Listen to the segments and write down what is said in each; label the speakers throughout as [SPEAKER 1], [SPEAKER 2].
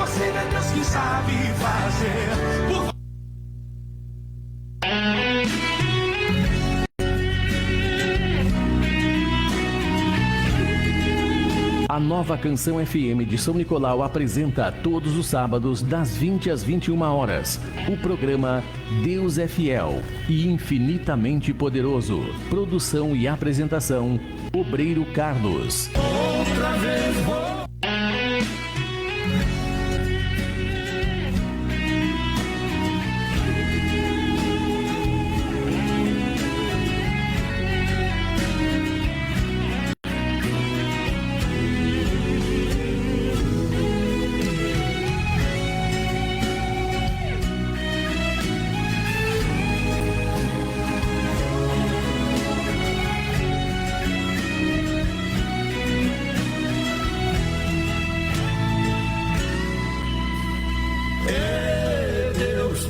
[SPEAKER 1] você é Deus que sabe fazer.
[SPEAKER 2] A Nova Canção FM de São Nicolau apresenta todos os sábados, das 20 às 21 horas, o programa Deus é Fiel e Infinitamente Poderoso. Produção e apresentação, Obreiro Carlos.
[SPEAKER 1] Outra vez vou.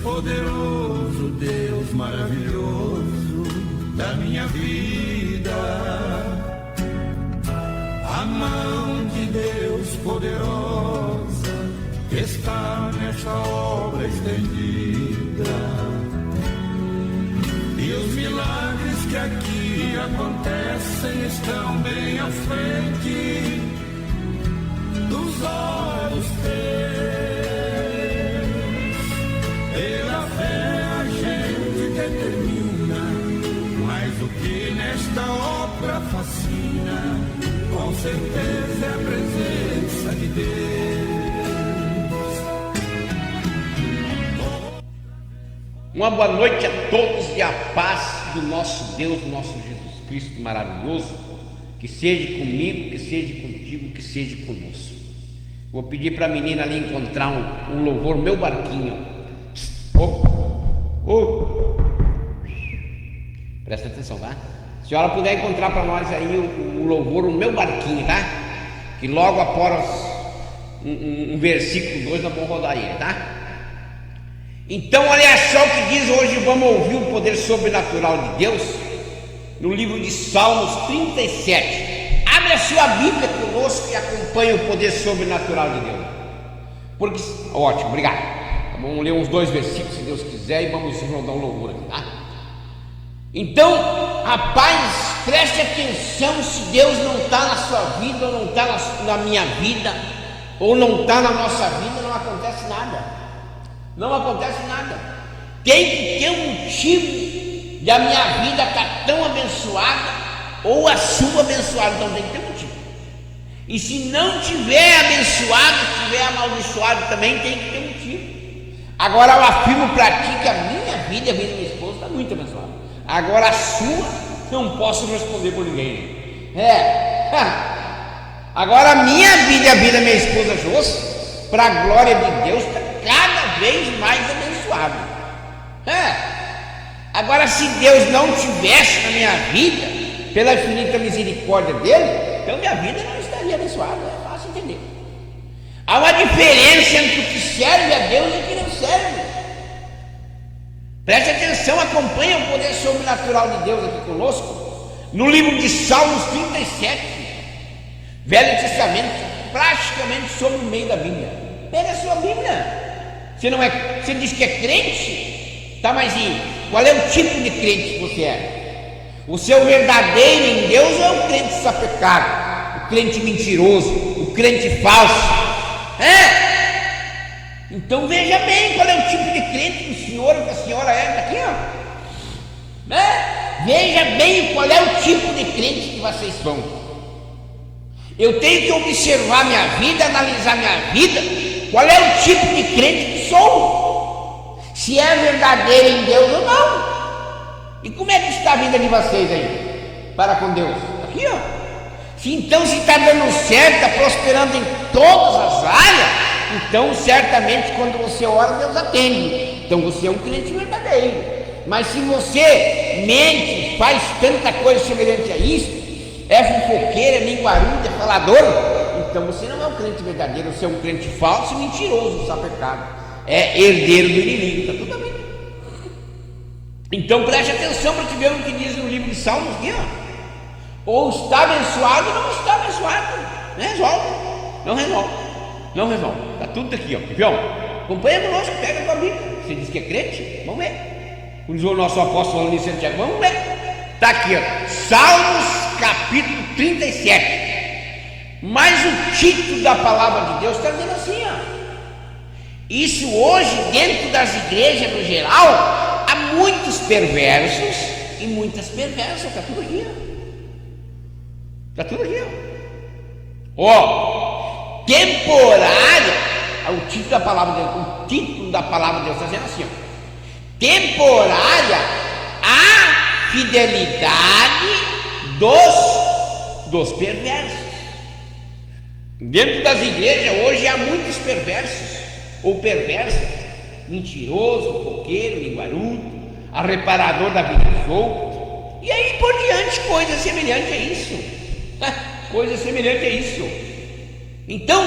[SPEAKER 1] Poderoso, Deus maravilhoso da minha vida, a mão de Deus poderosa está nesta obra estendida, e os milagres que aqui acontecem estão bem à frente dos olhos teus. Determina, mas o que nesta obra fascina, com certeza é a presença de Deus.
[SPEAKER 3] Uma boa noite a todos e a paz do nosso Deus, do nosso Jesus Cristo maravilhoso, que seja comigo, que seja contigo, que seja conosco. Vou pedir para a menina ali encontrar um louvor, meu barquinho. Presta atenção, tá? Se a senhora puder encontrar para nós aí o louvor, o meu barquinho, tá? Que logo após um versículo 2 nós vamos rodar ele, tá? Então, olha só o que diz hoje. Vamos ouvir o poder sobrenatural de Deus no livro de Salmos 37. Abre a sua Bíblia conosco e acompanhe o poder sobrenatural de Deus. Porque, ótimo, obrigado. Vamos ler uns 2 versículos, se Deus quiser, e vamos rodar um louvor aqui, tá? Então, rapaz, preste atenção. Se Deus não está na sua vida, ou não está na minha vida, ou não está na nossa vida, não acontece nada. Não acontece nada. Tem que ter um motivo de a minha vida estar tão abençoada, ou a sua abençoada. Então tem que ter motivo. E se não tiver abençoado, tiver amaldiçoado, também tem que ter motivo. Agora eu afirmo para ti que a minha vida e a vida da minha esposa está muito abençoada. Agora a sua, não posso responder por ninguém. Agora a minha vida e a vida da minha esposa Josi, para a glória de Deus, está cada vez mais abençoada. Agora, se Deus não tivesse na minha vida, pela infinita misericórdia dele, então minha vida não estaria abençoada. É fácil entender. Há uma diferença entre o que serve a Deus e o que não serve. Preste atenção, acompanha o poder sobrenatural de Deus aqui conosco, no livro de Salmos 37, Velho Testamento, praticamente sobre o meio da Bíblia. Pega a sua Bíblia. Você diz que é crente? Tá, mas e qual é o tipo de crente que você é? Você é o verdadeiro em Deus ou é o crente sapecado, o crente mentiroso, o crente falso? Então veja bem qual é o tipo de crente que o senhor ou que a senhora é. Aqui, ó. Veja bem qual é o tipo de crente que vocês são. Eu tenho que observar minha vida, analisar minha vida, qual é o tipo de crente que sou, se é verdadeiro em Deus ou não. E como é que está a vida de vocês aí para com Deus? Aqui, ó. Se está dando certo, está prosperando em todas as áreas, então certamente quando você ora, Deus atende. Então você é um crente verdadeiro. Mas se você mente, faz tanta coisa semelhante a isso, é fofoqueiro, é linguarudo, é falador, então você não é um crente verdadeiro, você é um crente falso e mentiroso, sapecado, é herdeiro do inimigo. Está tudo bem. Então preste atenção para te ver o que diz no livro de Salmos aqui, ó. Ou está abençoado ou não está abençoado. Resolve, não resolve. Não resolve. Está tudo aqui, ó. Viu? Acompanha conosco, pega a tua Bíblia. Você diz que é crente? Vamos ver. Como diz o nosso apóstolo ali em Santiago, vamos ver. Está aqui, ó. Salmos capítulo 37. Mas o título da palavra de Deus está dizendo assim, ó. Isso hoje, dentro das igrejas no geral, há muitos perversos e muitas perversas. Está tudo aqui, ó. Está tudo aqui, ó. Temporária. O título da palavra de Deus, o título da palavra de Deus está dizendo assim, ó. Temporária a fidelidade dos perversos. Dentro das igrejas hoje há muitos perversos ou perversas, mentiroso, fofoqueiro, linguarudo, arreparador da vida dos outros, e aí por diante, coisa semelhante a isso. Coisa semelhante a isso. Então,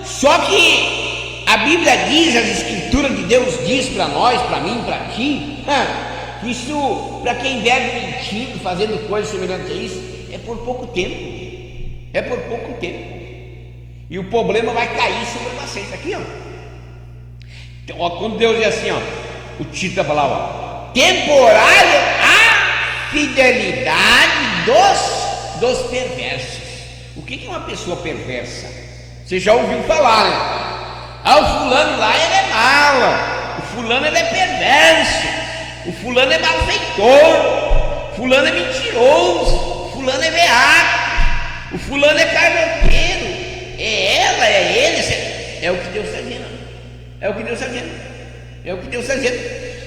[SPEAKER 3] só que a Bíblia diz, as Escrituras de Deus diz para nós, para mim, para ti, isso, para quem vive mentindo, fazendo coisas semelhantes a isso, é por pouco tempo. É por pouco tempo. E o problema vai cair sobre vocês. Aqui, ó. Então, ó, quando Deus diz assim, ó, o título da palavra, ó, temporária a fidelidade dos perversos. O que é uma pessoa perversa? Você já ouviu falar, né? Ah, o fulano lá ele é mala, o fulano ele é perverso, o fulano é malfeitor, o fulano é mentiroso, o fulano é veaco, o fulano é carnoteiro. É ela, é ele, é o que Deus está dizendo. É o que Deus está dizendo. É o que Deus está dizendo.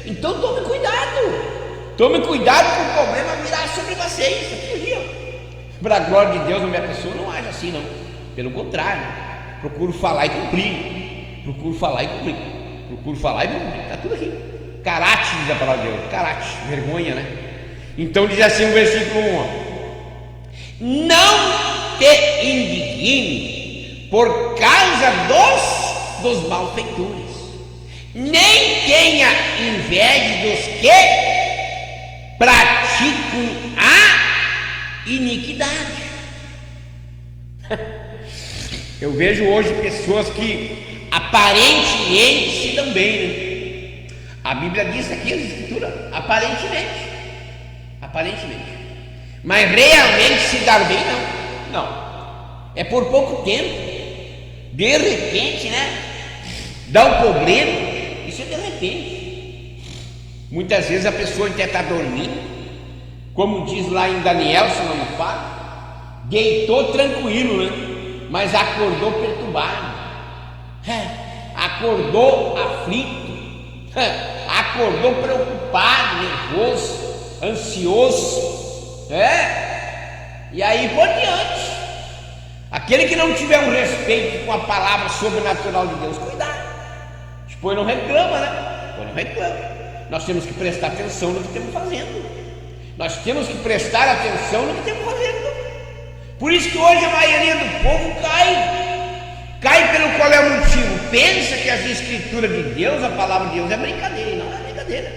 [SPEAKER 3] Então tome cuidado. Tome cuidado que o problema virá sobre vocês. Para a glória de Deus, na minha pessoa, não age assim, não. Pelo contrário, procuro falar e cumprir. Procuro falar e cumprir. Procuro falar e cumprir. Está tudo aqui. Caráter, diz a palavra de Deus. Caráter, vergonha, né? Então diz assim no versículo 1: ó, não te indigne por causa dos malfeitores, nem tenha inveja dos que praticam a iniquidade. Eu vejo hoje pessoas que aparentemente se dão bem, né? A Bíblia diz aqui, a Escritura, aparentemente, mas realmente se dar bem, não. É por pouco tempo. De repente, né? Dá um problema. Isso é de repente. Muitas vezes a pessoa até está dormindo, como diz lá em Daniel, se não me falo, deitou tranquilo, né? Mas acordou perturbado, acordou aflito, acordou preocupado, nervoso, ansioso, e aí por diante. Aquele que não tiver um respeito com a palavra sobrenatural de Deus, cuidado. Depois não reclama, né? Depois não reclama. Nós temos que prestar atenção no que estamos fazendo. Nós temos que prestar atenção no que estamos fazendo. Por isso que hoje a maioria do povo cai pelo qual é o motivo. Pensa que as Escrituras de Deus, a palavra de Deus é brincadeira, e não é brincadeira.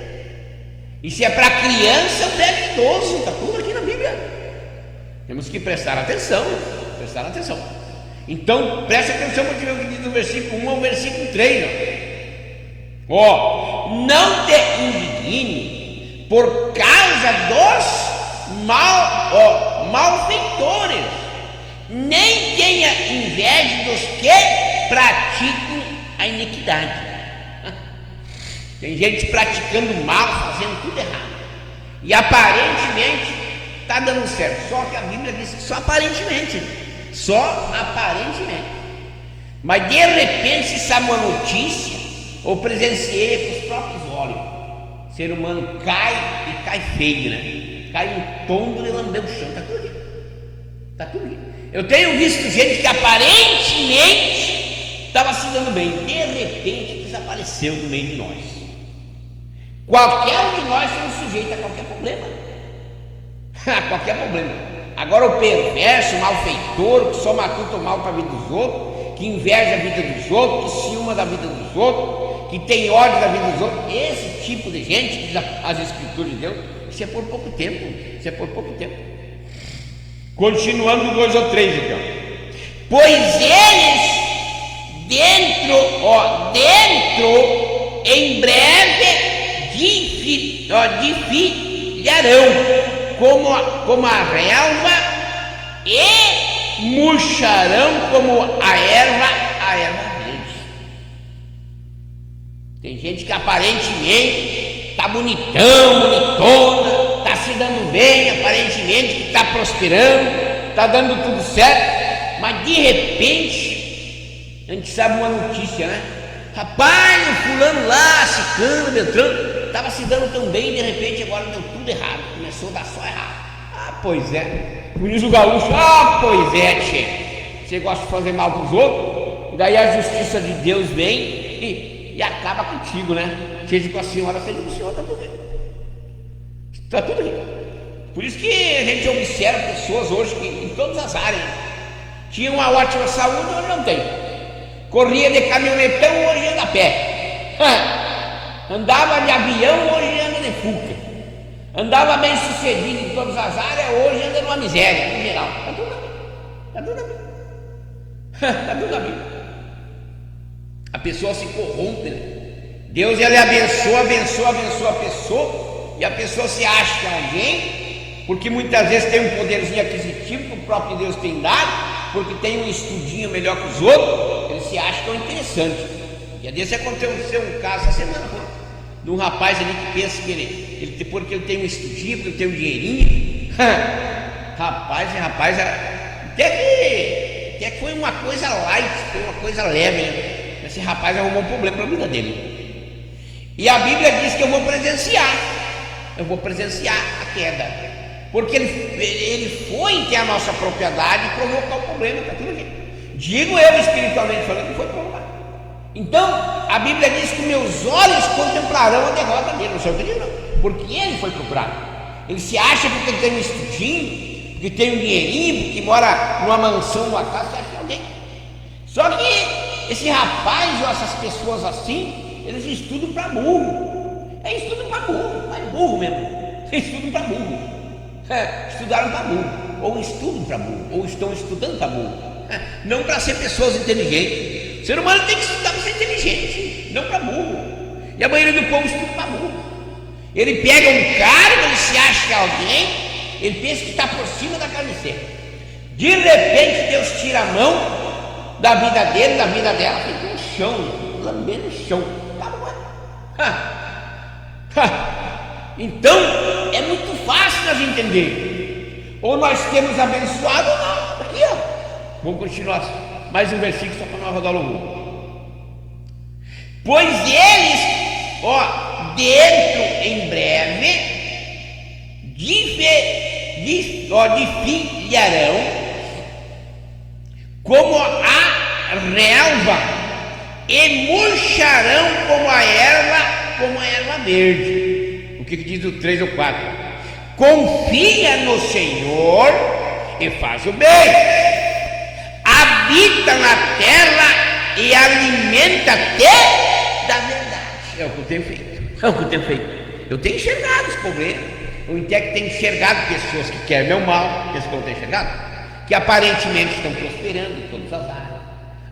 [SPEAKER 3] Isso é para criança até idoso, está tudo aqui na Bíblia. Temos que prestar atenção. Então preste atenção porque o que diz do versículo 1 ao versículo 3, ó. Não te indigne por causa dos malfeitores, nem tenha inveja dos que praticam a iniquidade. Tem gente praticando mal, fazendo tudo errado, e aparentemente está dando certo. Só que a Bíblia diz que só aparentemente. Mas de repente se sabe uma notícia, ou presenciei com os próprios olhos, o ser humano cai e cai feio, né? Cai um tombo e lambeu o chão. Está tudo aqui. Eu tenho visto gente que aparentemente estava se dando bem, de repente desapareceu do meio de nós. Qualquer um de nós estamos sujeitos a qualquer problema. Qualquer problema. Agora o perverso, o malfeitor, que só matuta o mal para a vida dos outros, que inveja a vida dos outros, que ciúma da vida dos outros, que tem ódio da vida dos outros, esse tipo de gente, diz as Escrituras de Deus, isso é por pouco tempo. Continuando 2 ou 3 então. Pois eles dentro, em breve, difilharão como a relva e murcharão como a erva verde. Tem gente que aparentemente está bonitão, bonitona, está se dando bem, aparentemente que está prosperando, está dando tudo certo, mas de repente a gente sabe uma notícia, né? Rapaz, o fulano lá, Ciclano, Beltrano, estava se dando tão bem e de repente agora deu tudo errado, começou a dar só errado. Ah, pois é. Como diz o gaúcho, pois é, tchê. Você gosta de fazer mal para os outros, e daí a justiça de Deus vem e acaba contigo, né? Seja com a senhora, seja com o senhor, está tudo bem. Está tudo bem. Por isso que a gente observa pessoas hoje que em todas as áreas tinham uma ótima saúde, hoje não tem. Corria de caminhonetão, hoje anda a pé. Andava de avião, hoje anda de Fuca. Andava bem sucedido em todas as áreas, hoje anda numa miséria, em geral. Está tudo bem. Está tudo bem. Está tudo bem. A pessoa se corrompe, né? Deus, ele abençoa a pessoa, e a pessoa se acha que é alguém, porque muitas vezes tem um poderzinho aquisitivo que o próprio Deus tem dado, porque tem um estudinho melhor que os outros, ele se acha que é interessante. E a desse aconteceu um caso essa semana, de um rapaz ali que pensa que porque ele tem um estudinho, porque ele tem um dinheirinho. Rapaz, até que foi uma coisa light, foi uma coisa leve, né? Esse rapaz arrumou um problema para a vida dele. E a Bíblia diz que eu vou presenciar a queda, porque ele foi ter a nossa propriedade e provocar o problema, está tudo bem. Digo eu espiritualmente falando que foi provocado. Então a Bíblia diz que meus olhos contemplarão a derrota dele, não sei o que diz não, porque ele foi procurado. Ele se acha porque ele tem um estudinho, porque tem um dinheirinho, porque mora numa mansão, numa casa, se acha que é alguém. Só que esse rapaz ou essas pessoas assim, eles estudam para burro. Estudam para burro, mas burro mesmo. Estudam para burro. Estudaram para burro, ou estudam para burro, ou estão estudando para burro. Não para ser pessoas inteligentes. O ser humano tem que estudar para ser inteligente, não para burro. E a maioria do povo estuda para burro. Ele pega um cargo, ele se acha que é alguém, ele pensa que está por cima da carne seca. De repente Deus tira a mão da vida dele, da vida dela, fica no chão, lambendo o chão. Então é muito fácil nós entender. Ou nós temos abençoado ou não. Aqui, ó. Vamos continuar mais um versículo só para nós rodar o louvor. Pois eles, dentro em breve, difilharão como a relva e murcharão como a erva verde. O que diz o 3 ou 4? Confia no Senhor e faz o bem, habita na terra e alimenta-te da verdade. É o que eu tenho feito. Eu tenho enxergado os problemas. Eu tenho enxergado pessoas que querem meu mal, pessoas que eu não tenho enxergado, que aparentemente estão prosperando em todas as áreas.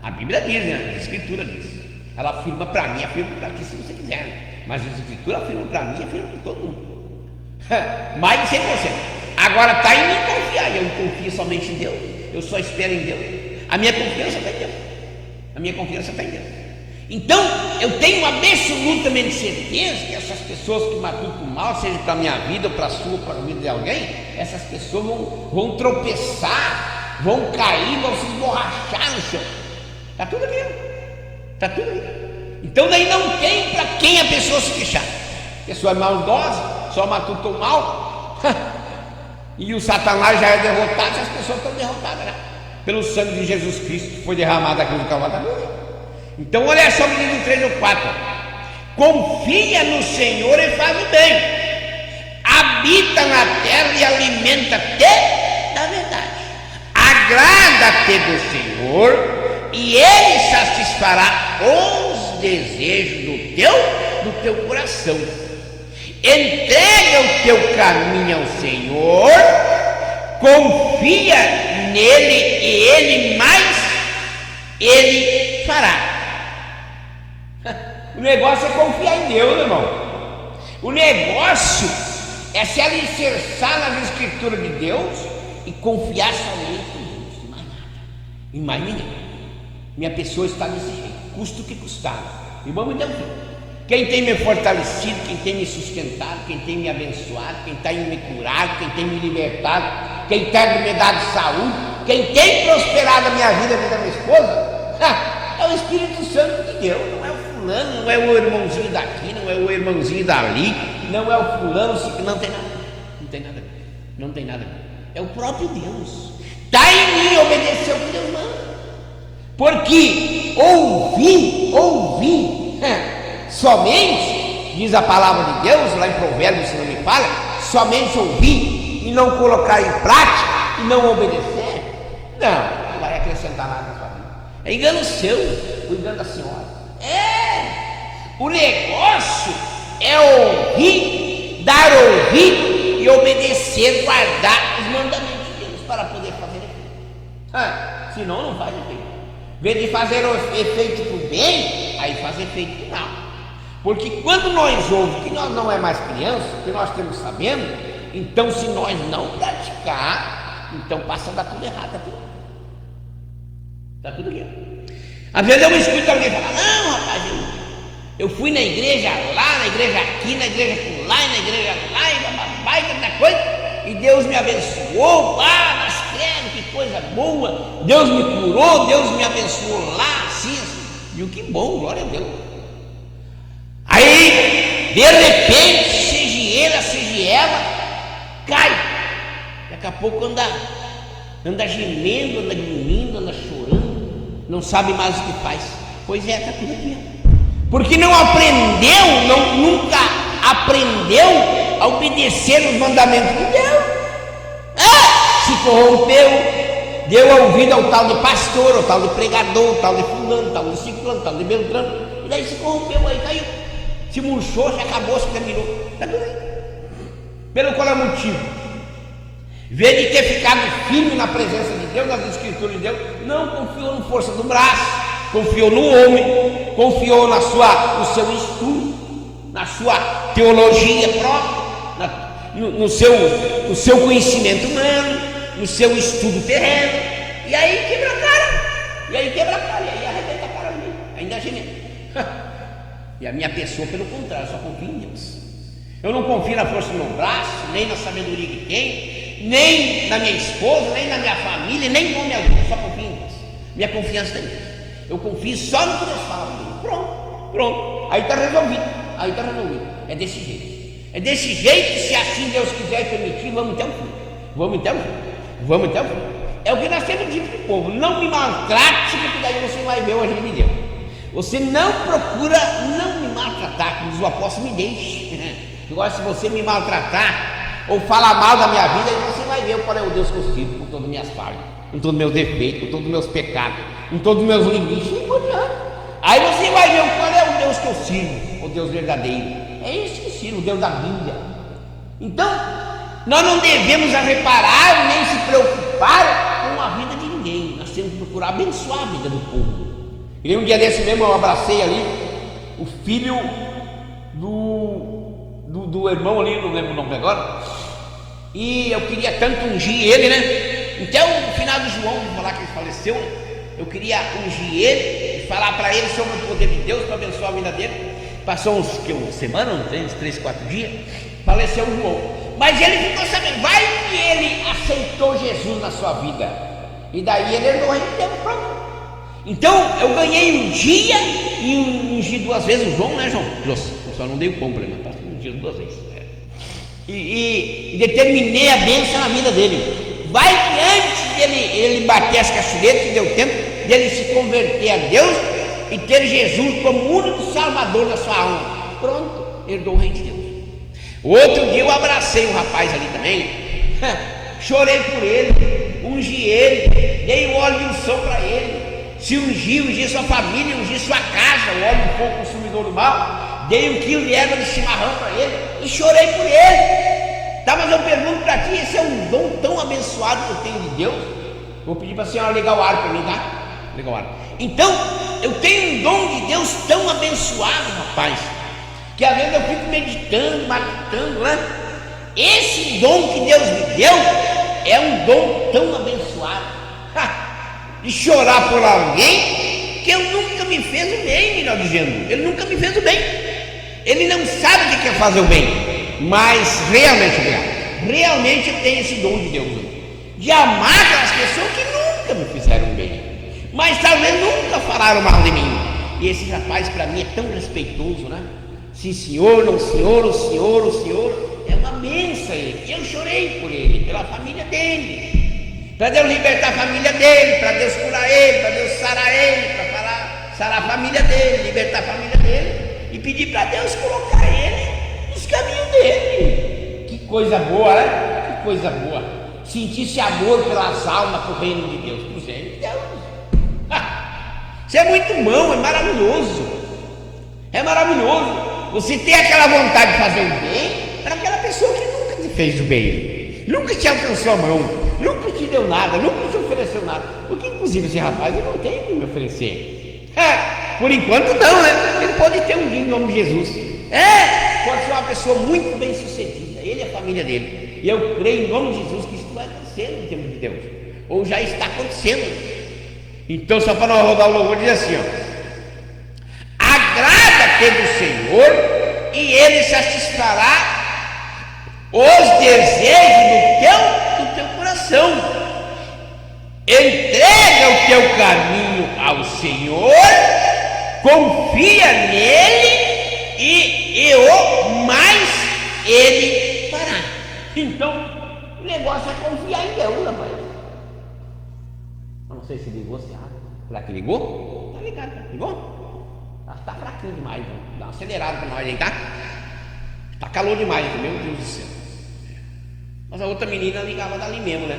[SPEAKER 3] A Bíblia diz, né? A Escritura diz. Ela afirma para mim, afirma para ti se você quiser. Mas a Escritura afirma para mim, afirma para todo mundo. Mais de 100%. Agora está em mim confiar. Eu confio somente em Deus. Eu só espero em Deus. A minha confiança está em Deus. Então, eu tenho absolutamente certeza que essas pessoas que matutam mal, seja para a minha vida, ou para a sua, ou para a vida de alguém, essas pessoas vão tropeçar, vão cair, vão se esborrachar no chão. Está tudo bem. Então daí não tem para quem a pessoa se queixar. A pessoa é maldosa, só matutou mal, e o Satanás já é derrotado, as pessoas estão derrotadas, né? Pelo sangue de Jesus Cristo que foi derramado aqui no Calvário. Então olha só o livro 3 ou 4. Confia no Senhor e faz o bem, habita na terra e alimenta-te da verdade. Agrada-te do Senhor e Ele satisfará os desejos do teu coração. Entrega o teu caminho ao Senhor, confia nele e Ele fará. O negócio é confiar em Deus, irmão. O negócio é se alicerçar nas escrituras de Deus e confiar somente em Deus, e mais nada, e mais ninguém. Minha pessoa está desse jeito, custa o que custar. E vamos então, quem tem me fortalecido, quem tem me sustentado, quem tem me abençoado, quem tem me curado, quem tem me libertado, quem tem me dado saúde, quem tem prosperado a minha vida, a vida da minha esposa, é o Espírito Santo de Deus. Não é o fulano, não é o irmãozinho daqui, não é o irmãozinho dali, não é o fulano, não tem nada, não tem nada, não tem nada. É o próprio Deus. Está em mim obedecer o que Deus manda. Porque ouvir, somente, diz a palavra de Deus, lá em Provérbios, se não me falha, somente ouvir e não colocar em prática e não obedecer, não vai acrescentar nada na sua vida. É engano seu, o engano da senhora. O negócio é ouvir, dar ouvido e obedecer, guardar os mandamentos de Deus para poder fazer efeito. Senão não faz efeito. Em vez de fazer o efeito para o bem, aí faz efeito para o mal. Porque quando nós ouvimos que nós não é mais criança, que nós estamos sabendo, então se nós não praticar, então passa a dar tudo errado. Está tudo aqui. Às vezes eu escuto alguém falar: não, rapaz, eu fui na igreja lá, na igreja aqui, na igreja lá, na igreja lá, e bababá, e tanta coisa, e Deus me abençoou, mas credo, que coisa boa, Deus me curou, Deus me abençoou lá, assim. E o que bom, glória a Deus. Aí, de repente, seja ela, cai. Daqui a pouco anda gemendo, anda dormindo, anda chorando, não sabe mais o que faz. Pois é, está tudo aqui. Porque não aprendeu, nunca aprendeu a obedecer os mandamentos de Deus. Se corrompeu, deu ouvido ao tal de pastor, ao tal de pregador, ao tal de fulano, ao tal de ciclano, ao tal de beltrano, e daí se corrompeu, aí caiu, se murchou, se acabou, se terminou. Está tudo aí. Pelo qual é o motivo? Em vez de ter ficado firme na presença de Deus, nas escrituras de Deus, não confiou na força do braço, confiou no homem, confiou no seu estudo, na sua teologia própria, no seu conhecimento humano, no seu estudo terreno, e aí quebra a cara, e aí arrebenta a cara ali, ainda gemendo. E a minha pessoa, pelo contrário, só confia em Deus. Eu não confio na força do meu braço, nem na sabedoria que tem, nem na minha esposa, nem na minha família, nem no meu Deus, só confio em Deus. Minha confiança está em Deus. Eu confio só no que Deus fala comigo. Pronto. Aí está resolvido. É desse jeito. Se assim Deus quiser e permitir, vamos até o fim. É o que nós temos dito para o povo: não me maltrate, porque daí você vai ver o agir de Deus. Você não procura não me maltratar, como diz o apóstolo: me deixe. Agora, se você me maltratar ou falar mal da minha vida, aí você vai ver qual é o Deus que eu sirvo, com todas as minhas falhas, com todos os meus defeitos, com todos os meus pecados, com todos os meus limites, e por diante. Aí você vai ver qual é o Deus que eu sirvo, o Deus verdadeiro. É esse que eu sirvo, o Deus da Bíblia. Então, nós não devemos reparar nem se preocupar com a vida de ninguém. Nós temos que procurar abençoar a vida do povo. E um dia desse mesmo eu abracei ali o filho do irmão ali, não lembro o nome agora, e eu queria tanto ungir ele, né? Então, no final do João, vou falar que ele faleceu, eu queria ungir ele e falar para ele sobre o poder de Deus para abençoar a vida dele. Passou uma semana, uns 3, 4 dias, faleceu o João. Mas ele ficou sabendo, vai que ele aceitou Jesus na sua vida, e daí ele herdou o reino de Deus, pronto. Então eu ganhei um dia e ungi 2 vezes o João, né, João? Eu só não dei o pão para ele, mas um dia 2 vezes. E determinei a bênção na vida dele. Vai que antes ele bater as caçuletas, deu tempo dele se converter a Deus e ter Jesus como o único salvador da sua alma. Pronto, herdou o reino de Deus. Outro dia eu abracei um rapaz ali também, chorei por ele, ungi ele, dei o óleo de unção para ele. Se ungi sua família, ungi sua casa, o óleo do fogo consumidor do mal, dei 1 quilo de erva de chimarrão para ele e chorei por ele. Tá, mas eu pergunto para ti, esse é um dom tão abençoado que eu tenho de Deus. Vou pedir para a senhora ligar o ar para mim, tá? Ligar o ar. Então, eu tenho um dom de Deus tão abençoado, rapaz, que às vezes eu fico meditando, matutando, né? Esse dom que Deus me deu é um dom tão abençoado, de chorar por alguém que eu nunca me fez o bem, melhor dizendo, ele nunca me fez o bem, ele não sabe o que é fazer o bem, mas realmente eu tenho esse dom de Deus, de amar aquelas pessoas que nunca me fizeram bem, mas talvez nunca falaram mal de mim. E esse rapaz para mim é tão respeitoso, né? Sim senhor, não senhor, o senhor, é uma bênção ele. Eu chorei por ele, pela família dele, para Deus libertar a família dele, para Deus curar ele, para Deus sarar ele, para sarar a família dele, libertar a família dele, e pedir para Deus colocar ele nos caminhos dele. Que coisa boa, né? Que coisa boa. Sentir esse amor pelas almas, para o reino de Deus, para o reino de Deus. Isso é muito bom, é maravilhoso. É maravilhoso. Você tem aquela vontade de fazer o bem para aquela pessoa que nunca te fez o bem, nunca te alcançou a mão, nunca te deu nada, nunca te ofereceu nada. Porque inclusive esse rapaz ele não tem o que me oferecer. Por enquanto não, né? Ele pode ter um dia em nome de Jesus. Pode ser uma pessoa muito bem sucedida, ele e a família dele. E eu creio em nome de Jesus que isso vai acontecer no tempo de Deus, ou já está acontecendo. Então, só para não rodar o louvor, diz assim: ó, agrada-te do Senhor e Ele satisfará os desejos do teu coração. Entrega o teu caminho ao Senhor, confia nele e o mais Ele fará. Então, o negócio é confiar em Deus, rapaz. Eu não sei se ligou, se será que ligou? Tá ligado, ligou? Tá fraquinho demais, dá uma acelerada pra nós aí, tá? Tá calor demais, meu Deus do céu. Mas a outra menina ligava dali mesmo, né?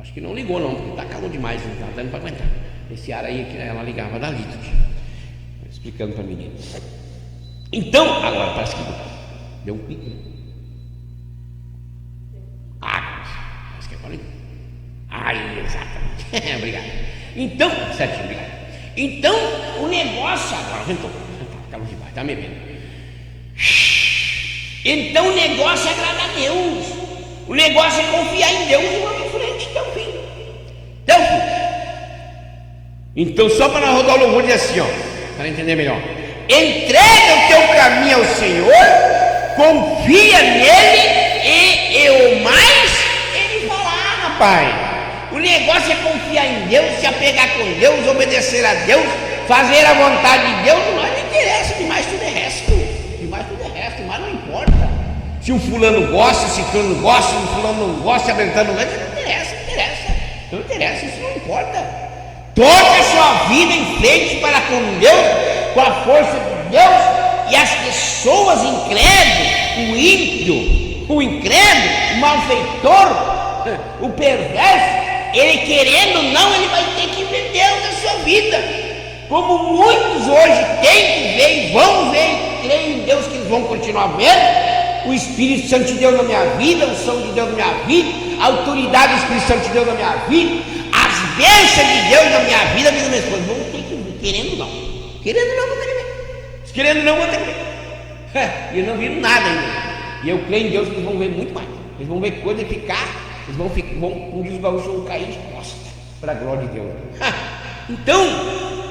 [SPEAKER 3] Acho que não ligou não, porque tá calor demais, não tá dando pra aguentar. Esse ar aí, ela ligava dali, explicando pra menina. Então, agora parece que deu um pique. Parece que agora ligou. Exatamente. Obrigado. Então, certinho, obrigado. Então, o negócio agora, ventou, calma demais, tá me vendo. Então, o negócio é agradar a Deus. O negócio é confiar em Deus e vamos em frente até o fim. Até o fim. Então, só para rodar o louvor, diz assim, ó, para entender melhor: entrega o teu caminho ao Senhor, confia nele e o mais Ele fará, rapaz. O negócio é confiar em Deus, se apegar com Deus, obedecer a Deus, fazer a vontade de Deus. Não interessa, demais tudo é resto. Demais tudo é resto, mas não importa. Se um fulano gosta, se fulano gosta, se um fulano não gosta, se a Brentana não gosta, não interessa, isso não importa. Toca a sua vida em frente para com Deus, com a força de Deus, e as pessoas incrédulas, o ímpio, o incrédulo, o malfeitor, o perverso, ele querendo ou não, ele vai ter que ver Deus na sua vida, como muitos hoje têm que ver e vão ver e creem em Deus, que eles vão continuar vendo o Espírito Santo de Deus na minha vida, a unção de Deus na minha vida, a autoridade do Espírito Santo de Deus na minha vida, as bênçãos de Deus na minha vida, a vida da minha esposa. Vão ter que ver, querendo ou não, vão ter que ver, querendo ou não, vão ter que ver. E eu não vi nada ainda, e eu creio em Deus que eles vão ver muito mais, eles vão ver coisa e ficar. Eles vão, como diz o gaúcho, vão cair de costas para a glória de Deus. Então,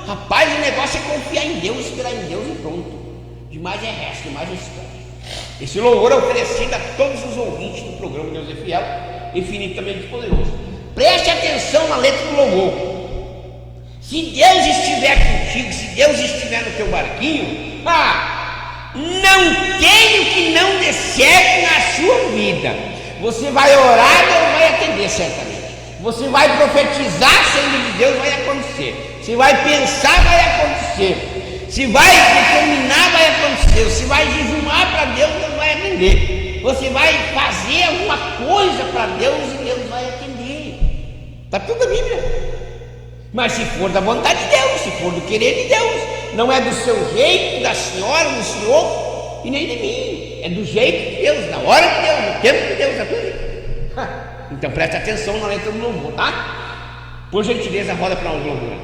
[SPEAKER 3] rapaz, o negócio é confiar em Deus, esperar em Deus e pronto. Demais é resto, demais é história. Esse louvor é oferecido a todos os ouvintes do programa Deus é Fiel, infinitamente poderoso. Preste atenção na letra do louvor. Se Deus estiver contigo, se Deus estiver no teu barquinho, não tem o que não dê certo na sua vida. Você vai orar, Deus vai atender certamente. Você vai profetizar, sendo de Deus, vai acontecer. Se vai pensar, vai acontecer. Se vai determinar, vai acontecer. Se vai jejumar para Deus, Deus vai atender. Você vai fazer alguma coisa para Deus e Deus vai atender. Está tudo na Bíblia. Mas se for da vontade de Deus, se for do querer de Deus, não é do seu jeito, da senhora, do senhor e nem de mim. É do jeito de Deus, na hora de Deus, no tempo de Deus, é tudo. Então preste atenção na letra do louvor, tá? Por gentileza, roda para nós o louvor.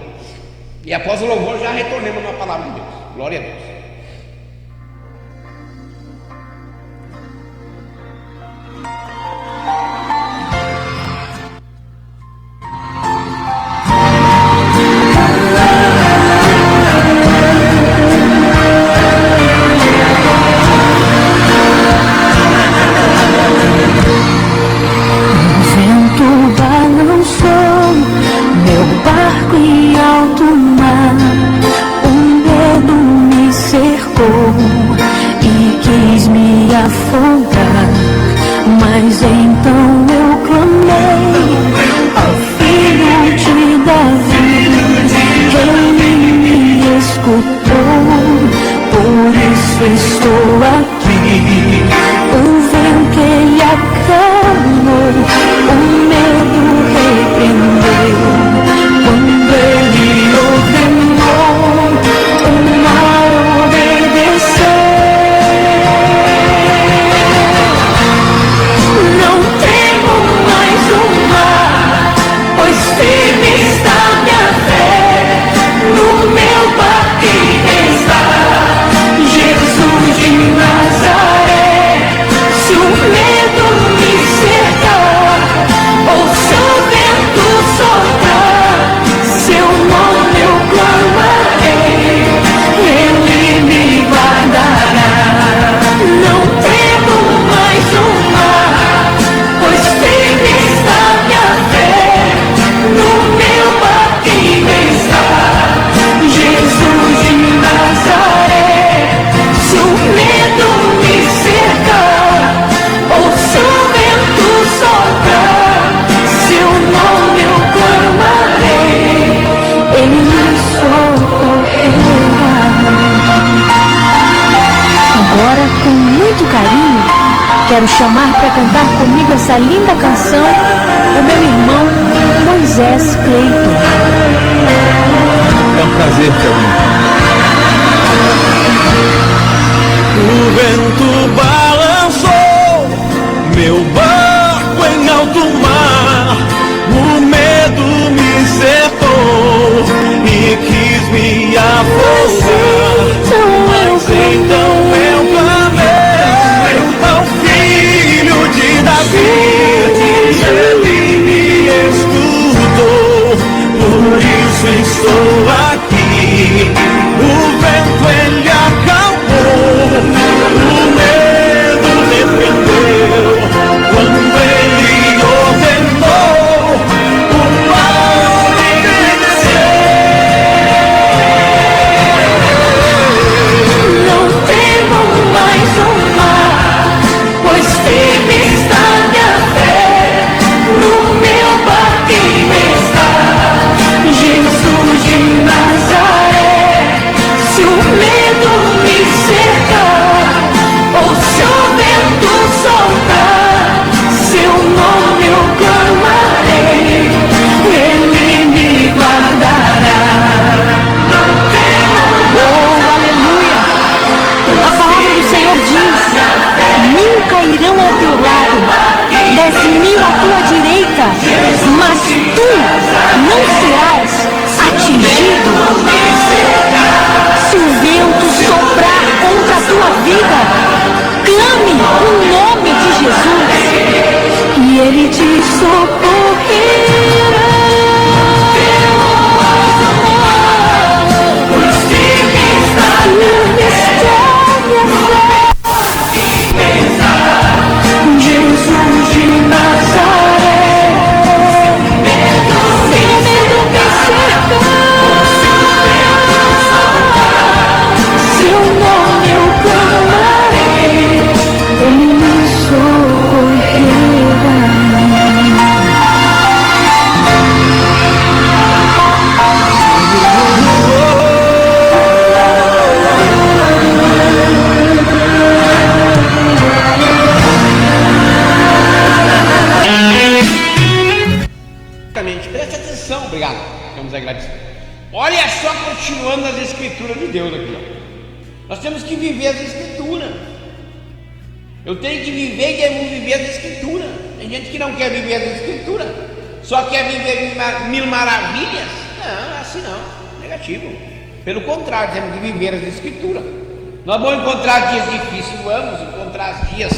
[SPEAKER 3] E após o louvor já retornemos na palavra de Deus. Glória a Deus.
[SPEAKER 4] Mas então eu clamei ao Filho de Davi, ele me escutou, por isso estou aqui. O vento ele acalmou, o medo repreendeu, quando ele ordenou, o mar obedeceu. Quero chamar para cantar comigo essa linda canção o meu irmão Moisés Cleiton.
[SPEAKER 5] É um prazer te ouvir. O vento balançou meu barco em alto mar, o medo me cercou e quis me afogar. Mas então eu clamei ao Filho de Davi, ele me escutou, por isso estou aqui. O vento ele acalmou, o medo defendeu, quando ele ordenou, o mar obedeceu.
[SPEAKER 4] Não temo mais o mar, pois firme está minha fé, no meu barquinho está Jesus de Nazaré. Se o medo me cercar, ou se o vento soltar, seu nome eu clamarei, ele me guardará. Oh, aleluia! A palavra do Senhor diz: mil cairão ao teu lado, 10.000 à tua direita, mas tu não serás atingido. Se o vento soprar contra a tua vida, clame o nome de Jesus e ele te socorrerá. Pois firme está minha fé, Jesus de Nazaré. Sem medo me cercar, seu nome eu clamarei, ele me socorrerá.
[SPEAKER 3] Preste atenção, obrigado. Vamos agradecer. Olha só, continuando as escrituras de Deus aqui, ó. Nós temos que viver as escrituras. Eu tenho que viver e devo viver as escrituras. Tem gente que não quer viver as escrituras, só quer viver mil maravilhas. Não, assim não. negativo. Pelo contrário, temos que viver as Escrituras. Nós vamos encontrar dias difíceis, vamos encontrar dias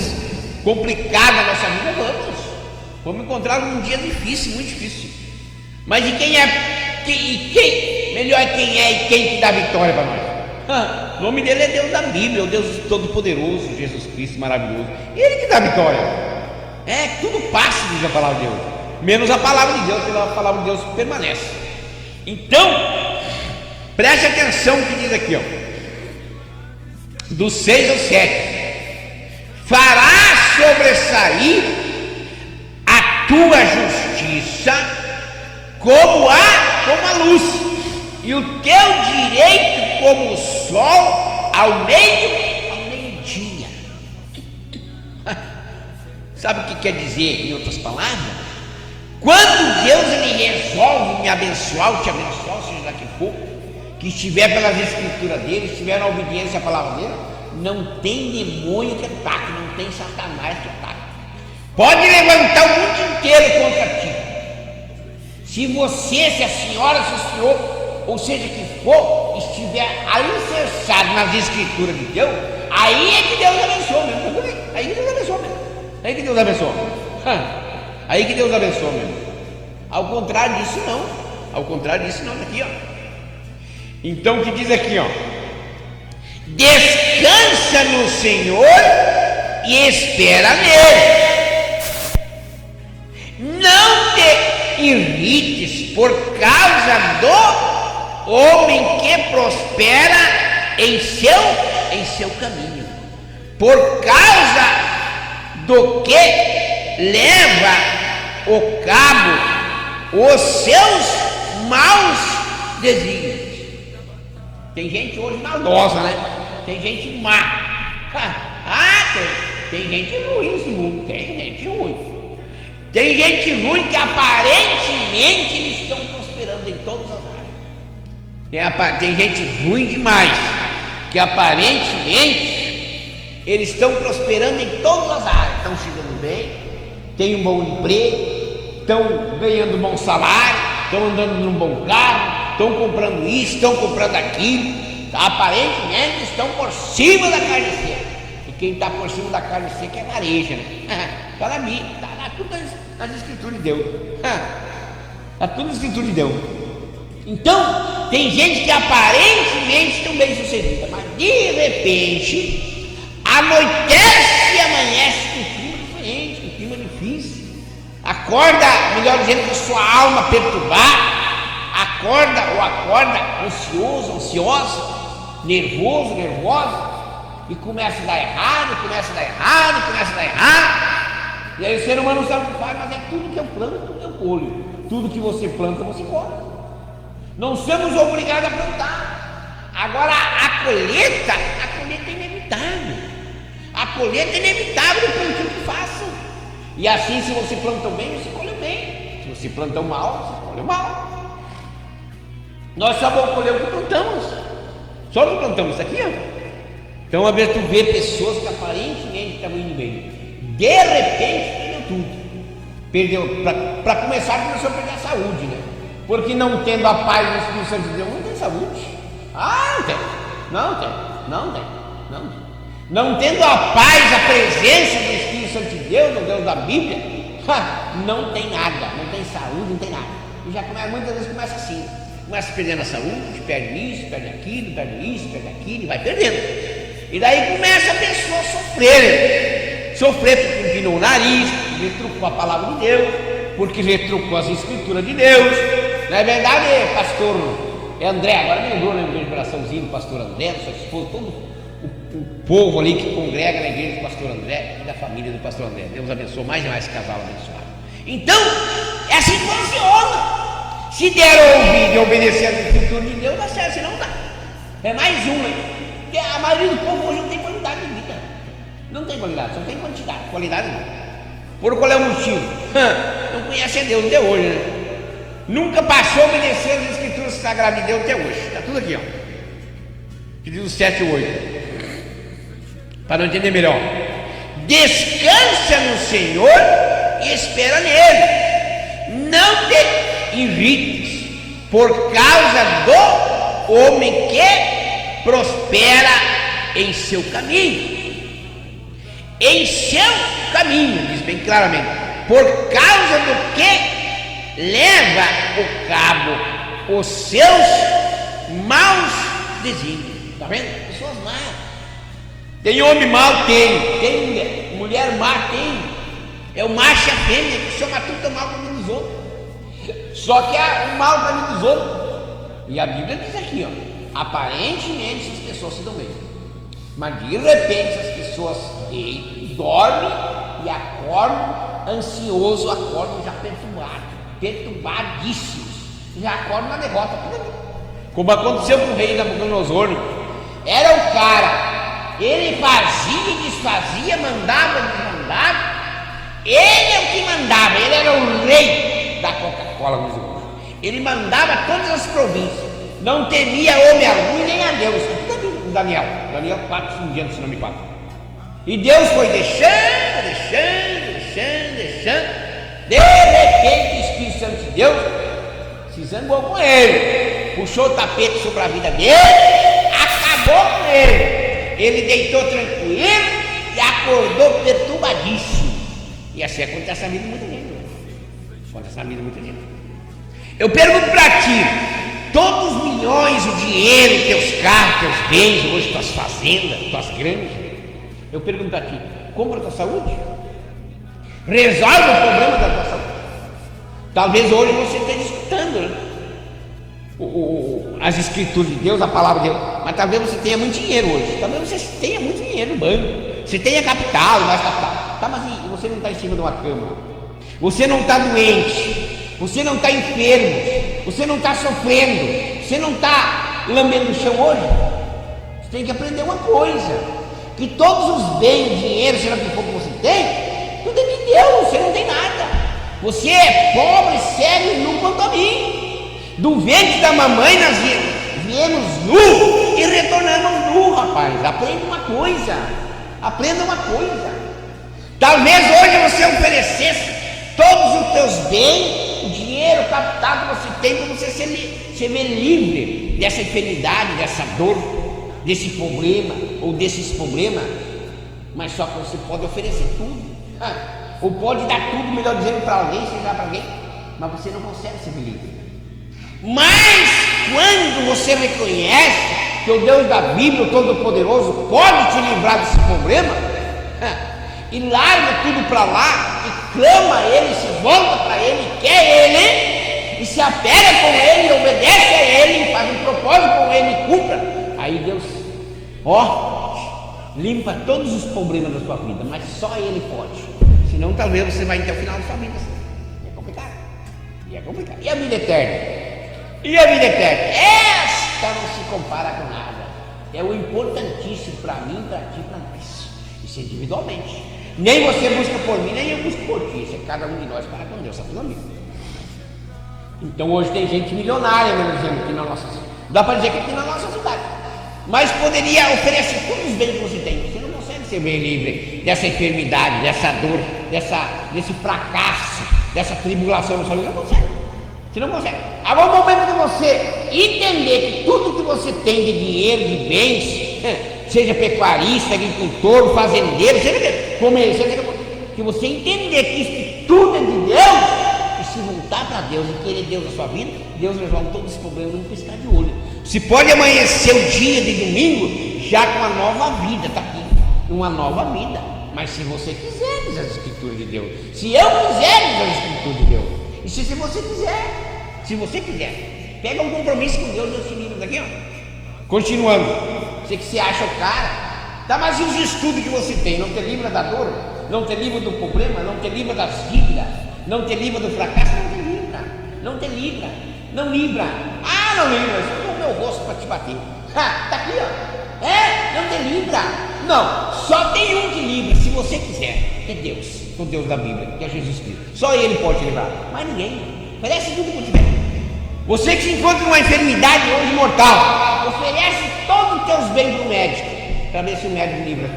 [SPEAKER 3] complicados na nossa vida, vamos encontrar um dia difícil, muito difícil. Mas de quem é, melhor é quem que dá vitória para nós. O nome dele é Deus da Bíblia, o Deus Todo-Poderoso, Jesus Cristo maravilhoso. Ele que dá vitória. Tudo passa, diz a palavra de Deus, menos a palavra de Deus, porque a palavra de Deus permanece. Então, preste atenção no que diz aqui, do 6 ao 7. Fará sobressair a tua justiça como a luz, e o teu direito como o sol ao meio-dia. Sabe o que quer dizer, em outras palavras? Quando Deus ele resolve me abençoar, ou te abençoar, seja lá que for, que estiver pelas Escrituras dele, estiver na obediência à palavra dele, não tem demônio que ataque, não tem Satanás que ataque. Pode levantar o mundo inteiro contra ti. Se você, se a senhora, se o senhor, ou seja que for, estiver alicerçado nas Escrituras de Deus, aí é que Deus abençoa mesmo. Aí que Deus abençoa mesmo. Aí que Deus abençoa. Aí que Deus abençoa mesmo. Ao contrário disso não. Ao contrário disso não. Aqui, Então o que diz aqui, descansa no Senhor e espera nele. Não te irrites por causa do homem que prospera em seu caminho, por causa do que leva o cabo os seus maus desígnios. Tem gente hoje maldosa, né? Tem gente má. Tem gente ruim nesse mundo. Tem gente ruim. Tem gente ruim que aparentemente eles estão prosperando em todas as áreas. Tem gente ruim demais, que aparentemente eles estão prosperando em todas as áreas. Estão chegando bem, têm um bom emprego, estão ganhando um bom salário, estão andando num bom carro, estão comprando isso, estão comprando aquilo. Aparentemente estão por cima da carne seca. E quem está por cima da carne seca é vareja, né? Está na Bíblia, está tudo nas Escrituras de Deus. Está tudo nas Escrituras de Deus. Então, tem gente que aparentemente estão bem sucedida, mas de repente anoitece e amanhece com um clima diferente, com um clima difícil. Acorda, melhor dizendo, com sua alma perturbada. Acorda ansioso, ansiosa, nervoso, nervosa, e começa a dar errado, começa a dar errado. E aí o ser humano não sabe o que faz, mas é tudo que eu planto, eu colho. Tudo que você planta, você colhe. Não somos obrigados a plantar. Agora a colheita é inevitável. A colheita é inevitável do plantio que façam. E assim, se você plantou bem, você colhe bem. Se você plantou mal, você colhe mal. Nós só vamos colher o que plantamos. Só o que plantamos isso aqui, Então, às vezes tu vê pessoas que aparentemente estavam indo bem, de repente perdeu tudo. Para começar, começou a perder a saúde, né? Porque não tendo a paz do Espírito Santo de Deus, não tem saúde. Não tem. Não tendo a paz, a presença do Espírito Santo de Deus, do Deus da Bíblia, não tem nada, não tem saúde, não tem nada. E já muitas vezes começa assim. Começa perdendo a saúde, perde isso, perde aquilo, e vai perdendo. E daí começa a pessoa a sofrer porque empinou o nariz, porque retrucou a palavra de Deus, porque retrucou as Escrituras de Deus. Não é verdade, pastor André? Agora me lembrou, né, de coraçãozinho do pastor André, do seu esposo, todo o povo ali que congrega na igreja do pastor André e da família do pastor André. Deus abençoe mais e mais esse casal abençoado. Então, é assim que funciona. Se der ouvir e obedecer às Escrituras de Deus, dá certo, senão não dá. É mais um, né? Porque a maioria do povo hoje não tem qualidade de vida. Não tem qualidade, só tem quantidade. Qualidade não. Por qual é o motivo? Não conhece a Deus até hoje, né? Nunca passou a obedecer às Escrituras Sagradas de Deus até hoje. Está tudo aqui, Que diz o 7 e 8. Para não entender melhor. Descansa no Senhor e espera nele. Não te irrites por causa homem que prospera em seu caminho. Em seu caminho, diz bem claramente, por causa do que leva o cabo os seus maus desígnios. Está vendo? Pessoas más. Tem homem mau? Tem mulher má? Tem. É o macho e a fêmea que chama tudo mal para mim dos outros. Só que é o mal para mim dos outros. E a Bíblia diz aqui, ó, aparentemente as pessoas se dão bem, mas de repente as pessoas dormem e acordam ansioso, acordam já perturbadíssimos, já acordam na derrota. Como aconteceu com o rei Nabucodonosor. Era o cara, ele fazia e desfazia, mandava e desmandava. Ele é o que mandava, ele era o rei da Coca-Cola, meus irmãos. Ele mandava todas as províncias, não temia homem algum nem a Deus. Daniel 4, 5 dias, se não me engano. E Deus foi deixando. De repente o Espírito Santo de Deus se zangou com ele, puxou o tapete sobre a vida dele, acabou com ele. Ele deitou tranquilo e acordou perturbadíssimo. E assim acontece na vida de muita gente. Acontece na vida de muita gente. Eu pergunto para ti: todos os milhões, o dinheiro, teus carros, teus bens, hoje tuas fazendas, tuas granjas, eu pergunto para ti: compra a tua saúde? Resolve o problema da tua saúde? Talvez hoje você esteja escutando, né? As escrituras de Deus, a palavra de Deus, mas talvez você tenha muito dinheiro hoje, talvez você tenha muito dinheiro no banco, você tenha capital, mais capital, tá, mas você não está em cima de uma cama, você não está doente, você não está enfermo, você não está sofrendo, você não está lambendo o chão hoje. Você tem que aprender uma coisa: que todos os bens, dinheiro, seja o que for que você tem, tudo é de Deus, você não tem nada. Você é pobre, cego e nu quanto a mim. Do ventre da mamãe nós viemos nu e retornamos nu, rapaz. Aprenda uma coisa. Talvez hoje você oferecesse todos os teus bens, o dinheiro, o capital que você tem, para você ser livre dessa enfermidade, dessa dor, desse problema ou desses problemas. Mas só que você pode oferecer tudo, ou pode dar tudo, melhor dizendo, para alguém, seja para alguém, mas você não consegue ser livre. Mas quando você reconhece que o Deus da Bíblia, o Todo-Poderoso, pode te livrar desse problema, e larga tudo para lá e clama a Ele, se volta para Ele, quer Ele, e se apega com Ele, obedece a Ele, faz um propósito com Ele e cumpra, aí Deus, limpa todos os problemas da sua vida. Mas só Ele pode, senão talvez você vai até o final da sua vida assim. É complicado. E a vida eterna? Esta não se compara com nada. É o importantíssimo para mim, para ti, para nós. Isso individualmente. Nem você busca por mim, nem eu busco por ti. Isso é cada um de nós para com Deus, sabe, meu amigo? Então hoje tem gente milionária, meu exemplo, aqui na nossa cidade. Dá para dizer que aqui na nossa cidade. Mas poderia oferecer todos os bens que você tem. Você não consegue ser bem livre dessa enfermidade, dessa dor, desse fracasso, dessa tribulação na sua vida. Não consegue. Você não consegue. Agora, o momento de você entender que tudo que você tem de dinheiro, de bens, seja pecuarista, agricultor, fazendeiro, seja comerciante, que você entender que isso tudo é de Deus, e se voltar para Deus e querer Deus na sua vida, Deus resolve todos os problemas num piscar de olho. Você pode amanhecer o dia de domingo já com uma nova vida, está aqui, uma nova vida. Mas se você quiser, diz as escrituras de Deus. Se eu quiser, diz as escrituras de Deus. E se você quiser, pega um compromisso com Deus nesse livro daqui, Continuando, você que se acha o cara, tá, mas e os estudos que você tem? Não te livra da dor? Não te livra do problema? Não te livra das dívidas? Não te livra do fracasso? Não te livra. Não livra. Não livra, isso é o meu rosto para te bater. Tá aqui, não te livra. Não, só tem um que livra, se você quiser, é Deus, o Deus da Bíblia, que é Jesus Cristo. Só Ele pode te livrar, mas ninguém. Oferece tudo que tiver. Você que se encontra numa enfermidade hoje mortal, oferece todos os teus bens para o médico, para ver se o médico livra.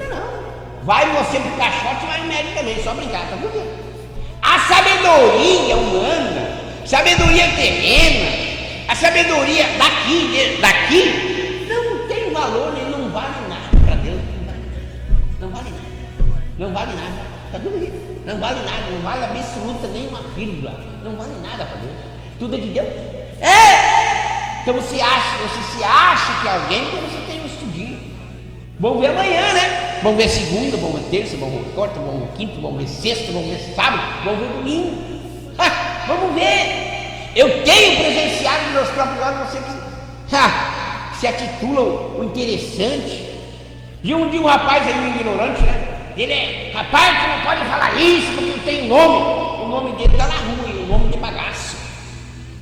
[SPEAKER 3] Não. Vai você para o caixote e vai no médico também, só brincar, tá por quê? A sabedoria humana, sabedoria terrena, A sabedoria daqui não tem valor, nem não vale nada para Deus. Não vale nada. Não vale nada. Está tudo aí. Não vale nada, não vale absoluta nem uma vírgula. Não vale nada para Deus. Tudo é de Deus. Então você se acha que alguém, então você tem um estudinho. Vamos ver amanhã, né? Vamos ver segunda, vamos ver terça, vamos ver quarta, vamos ver quinta, vamos ver sexta, vamos ver sábado, vamos ver domingo. Vamos ver. Eu tenho presenciado nos meus próprios olhos você que se atitula o interessante. E um dia um rapaz aí, um ignorante, né? Ele é, rapaz, tu não pode falar isso porque tem nome. O nome dele está na rua, o nome de bagaço,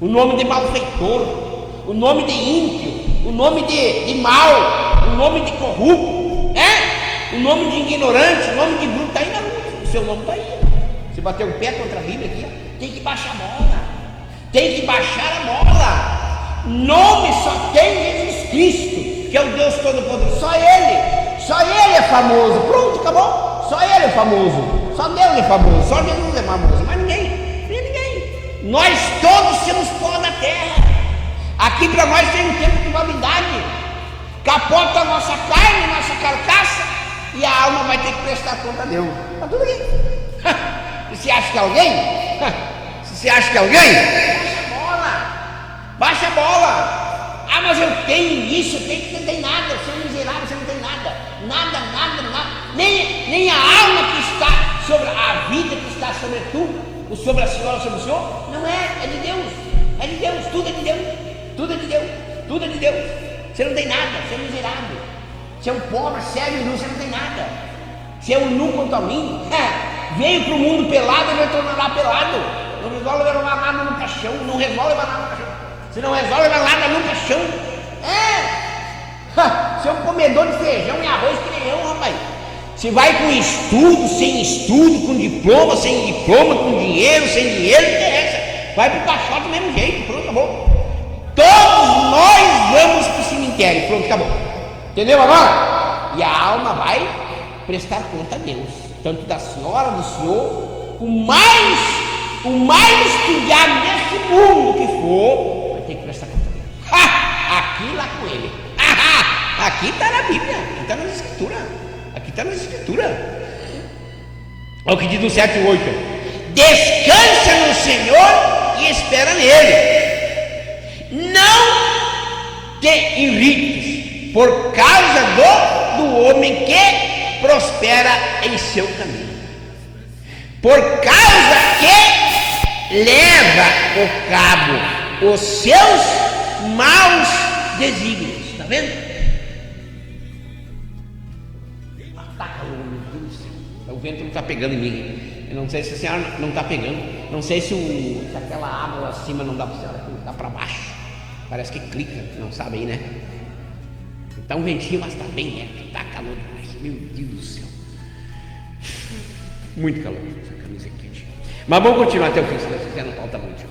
[SPEAKER 3] o nome de malfeitor, o nome de ímpio, o nome de mal, o nome de corrupto, o nome de ignorante, o nome de bruto, está aí na rua. O seu nome está aí. Você bateu o pé contra a Bíblia aqui, ó. Tem que baixar a bola. Tem que baixar a bola. Nome só tem Jesus Cristo, que é o Deus Todo-Poderoso. Só Ele é famoso. Pronto, acabou. Só Ele é famoso. Só Deus é famoso. Só Jesus é famoso. Mas ninguém. Nós todos somos pó da terra. Aqui para nós tem um tempo de validade. Capota a nossa carne, nossa carcaça, e a alma vai ter que prestar conta a Deus. Está tudo aqui. Você acha que alguém? Baixa a bola. Mas eu tenho isso, eu tenho que você não tem nada, você é miserável, você não tem nada. Nada. Nem a alma que está sobre a vida que está sobre tu, ou sobre a senhora, sobre o senhor, não é de Deus. É de Deus, tudo é de Deus. Tudo é de Deus. Você não tem nada, você é miserável. Você é um pobre, cego e nu, você não tem nada. Você é um nu quanto a mim. Veio para o mundo pelado e vai tornar lá pelado. Não resolve levar nada no caixão. Não resolve levar nada no caixão. Se não resolve levar nada no caixão. Você é um comedor de feijão e arroz que nem eu, rapaz. Você vai com estudo, sem estudo, com diploma, sem diploma, com dinheiro, sem dinheiro, não interessa. Vai para o caixote do mesmo jeito, pronto, acabou. Todos nós vamos para o cemitério, pronto, acabou. Entendeu agora? E a alma vai prestar conta a Deus, tanto da senhora, do senhor, o mais estudado desse mundo que for, vai ter que prestar conta a Deus. Aqui lá com ele. Aqui está na Bíblia, aqui está nas Escrituras. Olha o que diz no 7:8. Descansa no Senhor e espera nele. Não te irrites por causa do homem que prospera em seu caminho, por causa que leva ao cabo os seus maus desígnios. Está vendo? Ataca o homem, meu Deus do céu. O vento não está pegando em mim. Eu não sei se a senhora não está pegando. Não sei se aquela água lá acima não dá para a senhora, dá para baixo. Parece que clica, não sabe aí, né? Tá um ventinho, mas tá bem, né? Tá calor demais. Meu Deus do céu. Muito calor essa camisa aqui. Mas vamos continuar até o fim, se não falta muito.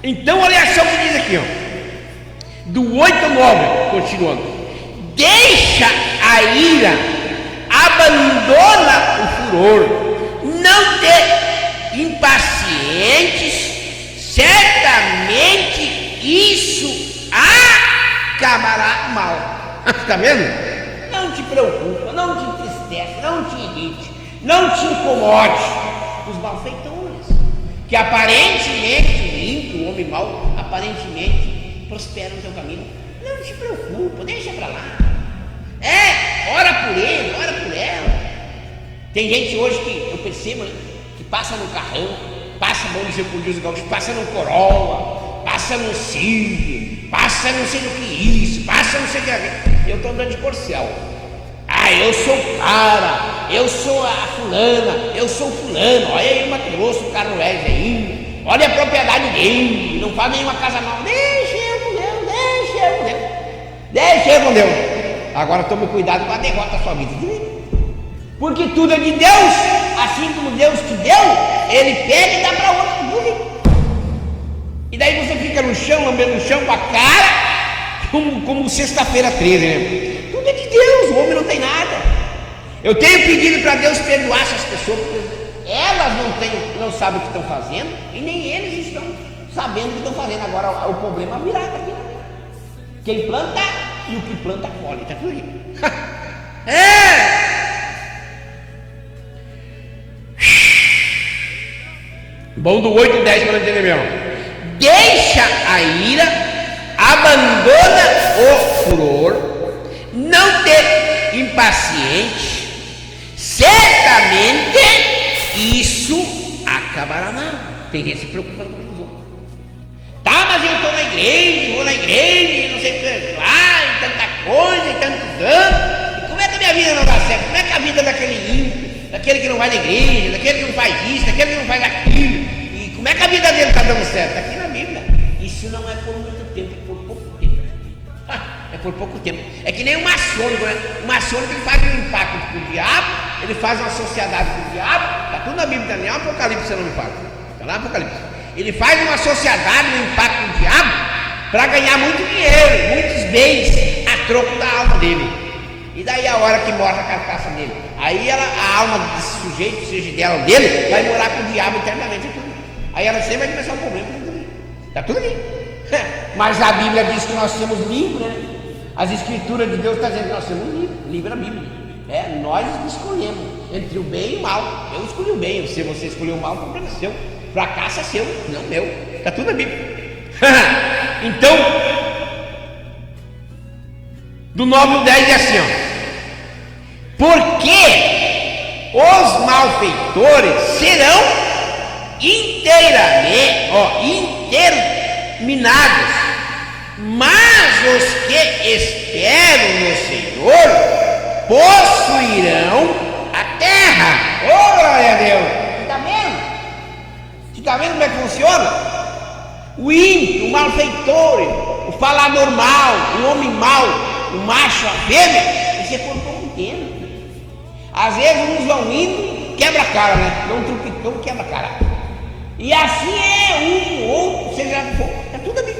[SPEAKER 3] Então, olha só o que diz aqui, ó. Do 8 ao 9, continuando. Deixa a ira, abandona o furor, não te impacientes, certamente isso acabará mal. Está vendo? Não te preocupa, não te entristece, não te irrite, não te incomode. Os malfeitores, que aparentemente ímpio, o homem mau, aparentemente prospera no teu caminho. Não te preocupa, deixa para lá. Ora por ele, ora por ela. Tem gente hoje que eu percebo, né, que passa no carrão, passa, vamos dizer por Deus, passa no Corolla, passa no Civic, passa não sei o que isso, passa não sei o que. Eu estou andando de Corcel. Eu sou o cara, eu sou a fulana, eu sou o fulano. Olha aí o Mato Grosso, o Carlos Reis aí. Olha a propriedade dele, não faz nenhuma casa nova. Deixa eu com Deus, deixa eu com Deus. Deixa eu com Deus. Agora tome cuidado com a derrota da sua vida. Porque tudo é de Deus, assim como Deus te deu, Ele pega e dá para outro. E daí você fica no chão, lambendo no chão com a cara, como sexta-feira 13, né? Tudo é de Deus, o homem não tem nada. Eu tenho pedido para Deus perdoar essas pessoas, porque elas não sabem o que estão fazendo, e nem eles estão sabendo o que estão fazendo. Agora o problema virá aqui. Quem planta e o que planta colhe, tá tudo aí. Bom do 8 e 10 para entender mesmo. Deixa a ira, abandona o furor, não te impaciente, certamente isso acabará mal. Tem gente se preocupando com os outros. Tá, mas eu estou na igreja, vou na igreja, não sei o que lá, e tanta coisa, e tantos anos. E como é que a minha vida não dá certo? Como é que a vida daquele ímpio, daquele que não vai na igreja, daquele que não faz isso, daquele que não faz aquilo? E como é que a vida dele está dando certo? Está aqui na Bíblia. Isso não é por muito tempo, é por pouco tempo. É por pouco tempo. É que nem o maçônico, né? O maçônico ele faz um impacto com o diabo, ele faz uma sociedade com o diabo, está tudo na Bíblia, nem Apocalipse você não me fala. Está lá Apocalipse. Ele faz uma sociedade, um impacto com o diabo, para ganhar muito dinheiro, muitos bens, a troco da alma dele. E daí a hora que morre a carcaça dele, aí a alma desse sujeito, seja dela ou dele, vai morar com o diabo eternamente. Aí ela sempre vai começar um problema. Está tudo ali. Mas a Bíblia diz que nós temos livre, né? As escrituras de Deus estão dizendo que nós temos livre. Livre a Bíblia. Nós escolhemos entre o bem e o mal. Eu escolhi o bem. Se você escolheu o mal, o problema é seu. Fracasso é seu, não meu. Está tudo na Bíblia. Então, do 9 ao 10 é assim, ó. Porque os malfeitores serão terminados, mas os que esperam no Senhor possuirão a terra. Oh, glória a Deus! Está vendo? Você está vendo como é que funciona? O ímpio, o malfeitor, o falador mal, o homem mau, o macho, a fêmea, isso é por pouco tempo. Às vezes uns vão indo, quebra a cara, né? Dá um trupicão, quebra a cara. E assim é um, outro, seja for, está tudo bem.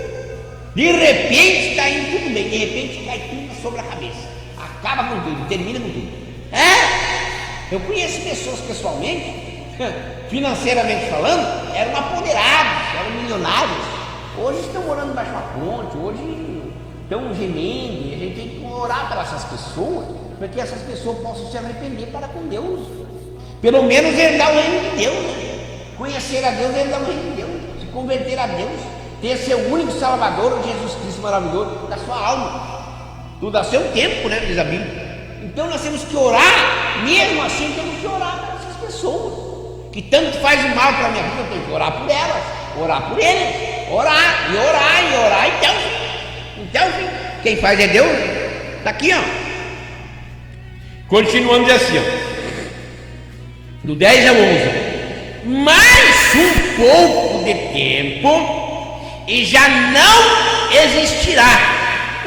[SPEAKER 3] De repente está indo tudo bem, de repente cai tudo sobre a cabeça. Acaba com tudo, termina com tudo. Eu conheço pessoas pessoalmente, financeiramente falando, eram apoderados, eram milionários. Hoje estão morando debaixo de uma ponte, hoje estão gemendo, e a gente tem que orar para essas pessoas, para que essas pessoas possam se arrepender para com Deus. Pelo menos herdar o reino de Deus, né? Conhecer a Deus, herdar o reino de Deus, se converter a Deus, ter seu único Salvador, Jesus Cristo maravilhoso, da sua alma. Tudo a seu tempo, né? Diz a Bíblia. Então nós temos que orar, mesmo assim temos que orar para essas pessoas, que tanto faz o mal para a minha vida, eu tenho que orar por elas, orar por eles, orar, e orar, e orar, então, quem faz é Deus, está aqui, ó. Continuando assim, ó, do 10 ao 11. Mais um pouco de tempo e já não existirá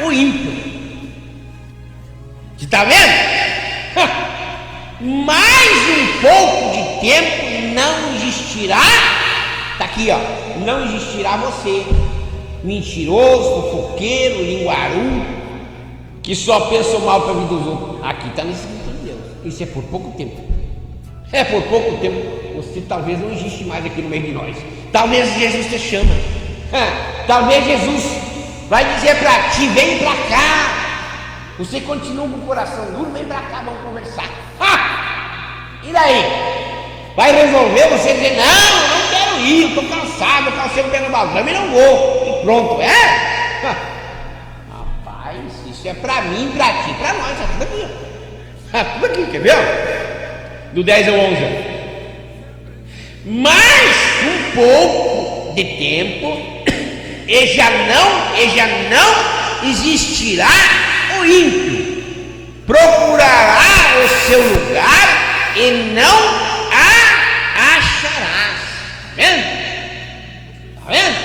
[SPEAKER 3] o ímpio. Você está vendo? Mais um pouco de tempo e não existirá. Está aqui, ó. Não existirá você, mentiroso, fofoqueiro, linguaru, que só pensa o mal para a vida dos outros. Aqui está no Escrito de Deus. Isso é por pouco tempo. É por pouco tempo. Você talvez não existe mais aqui no meio de nós. Talvez Jesus te chama. Talvez Jesus vai dizer para ti: vem para cá. Você continua com o coração duro, vem para cá, vamos conversar. E daí? Vai resolver você dizer: não, eu não quero ir, eu estou cansado, eu calcei o pé no baldrame e não vou. E pronto, Rapaz, isso é para mim, para ti, para nós, é tudo aqui. Tudo aqui, quer ver? Do 10 ao 11. Mais um pouco de tempo e já não existirá o ímpio. Procurará o seu lugar e não a acharás. Está vendo? Está vendo?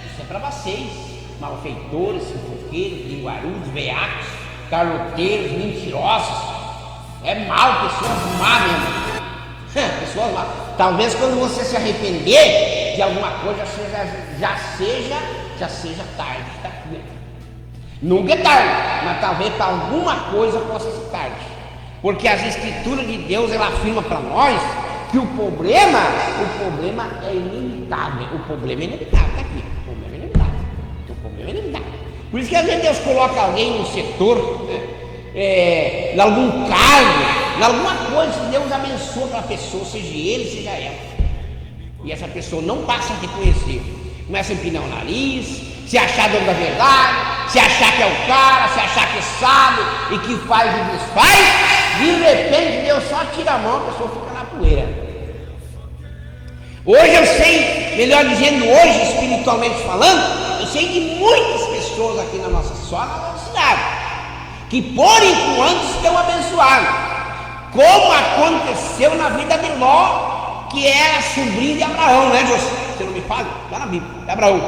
[SPEAKER 3] Isso é para vocês, malfeitores, fofoqueiros, linguarudos, veacos, carloteiros, mentirosos. É mal, pessoas má mesmo. Pessoas má. Talvez quando você se arrepender de alguma coisa já seja tarde. Tá? Nunca é tarde, mas talvez para alguma coisa possa ser tarde. Porque as Escrituras de Deus ela afirma para nós que o problema é inevitável. O problema é inevitável, tá aqui. O problema é inevitável. O problema é inevitável. Por isso que às vezes Deus coloca alguém no setor, né? Em algum cargo, em alguma coisa que Deus abençoa aquela pessoa, seja ele, seja ela. E essa pessoa não passa a reconhecer. Começa a empinar o nariz, se achar dono da verdade, se achar que é o cara, se achar que sabe e que faz e desfaz. De repente Deus só tira a mão, a pessoa fica na poeira. Hoje eu sei, melhor dizendo, hoje espiritualmente falando, eu sei de muitas pessoas aqui na nossa cidade, que por enquanto estão abençoados, como aconteceu na vida de Ló, que era sobrinho de Abraão, né, José? Você não me fala? Está na Bíblia, é Abraão.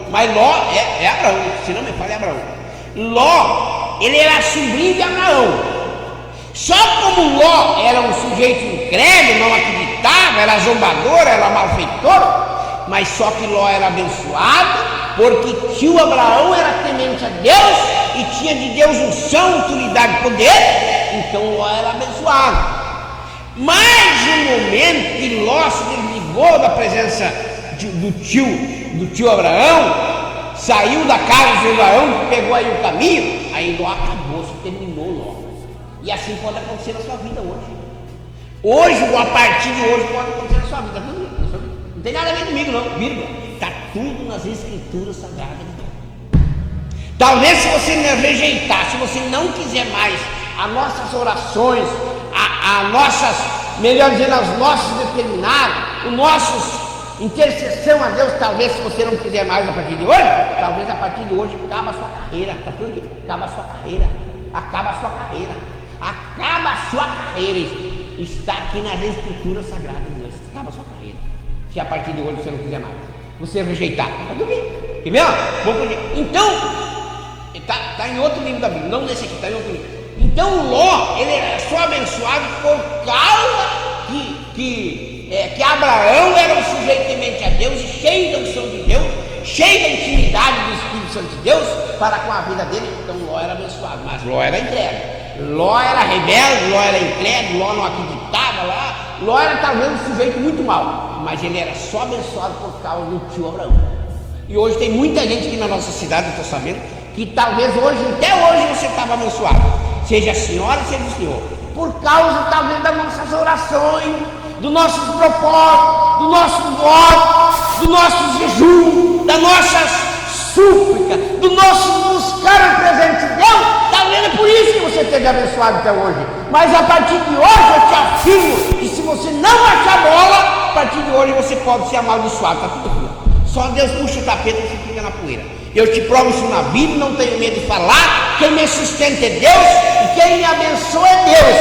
[SPEAKER 3] Mas Ló é Abraão, se não me fala, é Abraão. Ló, ele era sobrinho de Abraão. Só como Ló era um sujeito incrédulo, não acreditava, era zombador, era malfeitor, mas só que Ló era abençoado, porque tio Abraão era temente a Deus e tinha de Deus unção, autoridade e poder, então Ló era abençoado. Mas no momento que Ló se desligou da presença do tio Abraão, saiu da casa de Abraão, pegou aí o caminho, aí Ló acabou, se terminou Ló. E assim pode acontecer na sua vida hoje. Hoje, ou a partir de hoje, pode acontecer na sua vida. Não tem nada a ver comigo, não, vírgula. Está tudo nas Escrituras Sagradas de Deus. Talvez se você me rejeitar, se você não quiser mais as nossas orações, as nossas, melhor dizendo, as nossas determinadas, os nossos intercessão a Deus, talvez se você não quiser mais a partir de hoje, talvez a partir de hoje acaba a sua carreira, tá tudo aqui, acaba a sua carreira, acaba a sua carreira. Acaba a sua carreira, está aqui nas Escrituras Sagradas de Deus, acaba a sua carreira, se a partir de hoje você não quiser mais, você rejeitar, tá tudo bem, quer ver? Então, está em outro livro da Bíblia, não nesse aqui, está em outro livro. Então Ló, ele era só abençoado por causa que Abraão era um sujeito temente a Deus, e cheio da unção de Deus, cheio da intimidade do Espírito Santo de Deus para com a vida dele. Então Ló era abençoado, mas Ló era incrédulo. Ló era rebelde, Ló era incrédulo, Ló não acreditava lá. Ló era talvez um sujeito muito mau, mas ele era só abençoado por causa do tio Abraão. E hoje tem muita gente aqui na nossa cidade, eu estou sabendo, que talvez hoje, até hoje você estava abençoado, seja a senhora, seja o senhor, por causa talvez das nossas orações, dos nossos propósitos, do nosso voto, do nosso jejum, das nossas súplicas, do nosso buscar o presente de Deus. Talvez é por isso que você esteja abençoado até hoje. Mas a partir de hoje eu te afirmo que se você não achar bola, a partir de hoje você pode ser amaldiçoado, tá tudo aqui. Só Deus puxa o tapete e você fica na poeira. Eu te provo isso na Bíblia, não tenho medo de falar. Quem me sustenta é Deus e quem me abençoa é Deus.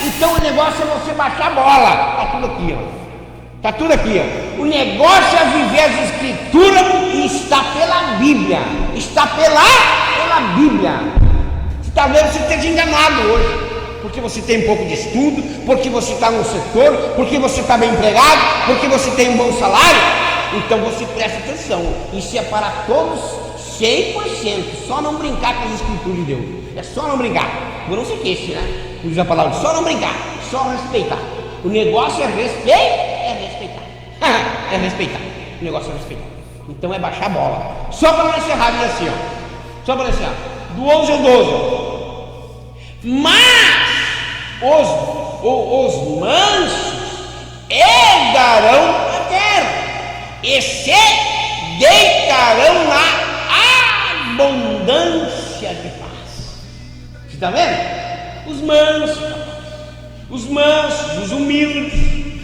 [SPEAKER 3] Então o negócio é você baixar a bola. Tá tudo aqui, ó. Tá tudo aqui, ó. O negócio é viver as Escrituras e está pela Bíblia. Está pela Bíblia. Talvez você esteja enganado hoje, porque você tem um pouco de estudo, porque você está no setor, porque você está bem empregado, porque você tem um bom salário. Então você presta atenção. Isso é para todos 100%. Só não brincar com as Escrituras de Deus. É só não brincar. Por não se queixe, né? Diz a palavra, só não brincar, só respeitar. O negócio é respeitar. É respeitar. O negócio é respeitar. Então é baixar a bola. Só para não encerrar, diz assim, ó. Só para encerrar. Do 11 ao 12. Mas os mansos herdarão a terra e se deitarão na abundância de paz. Você está vendo? Os mansos, os humildes,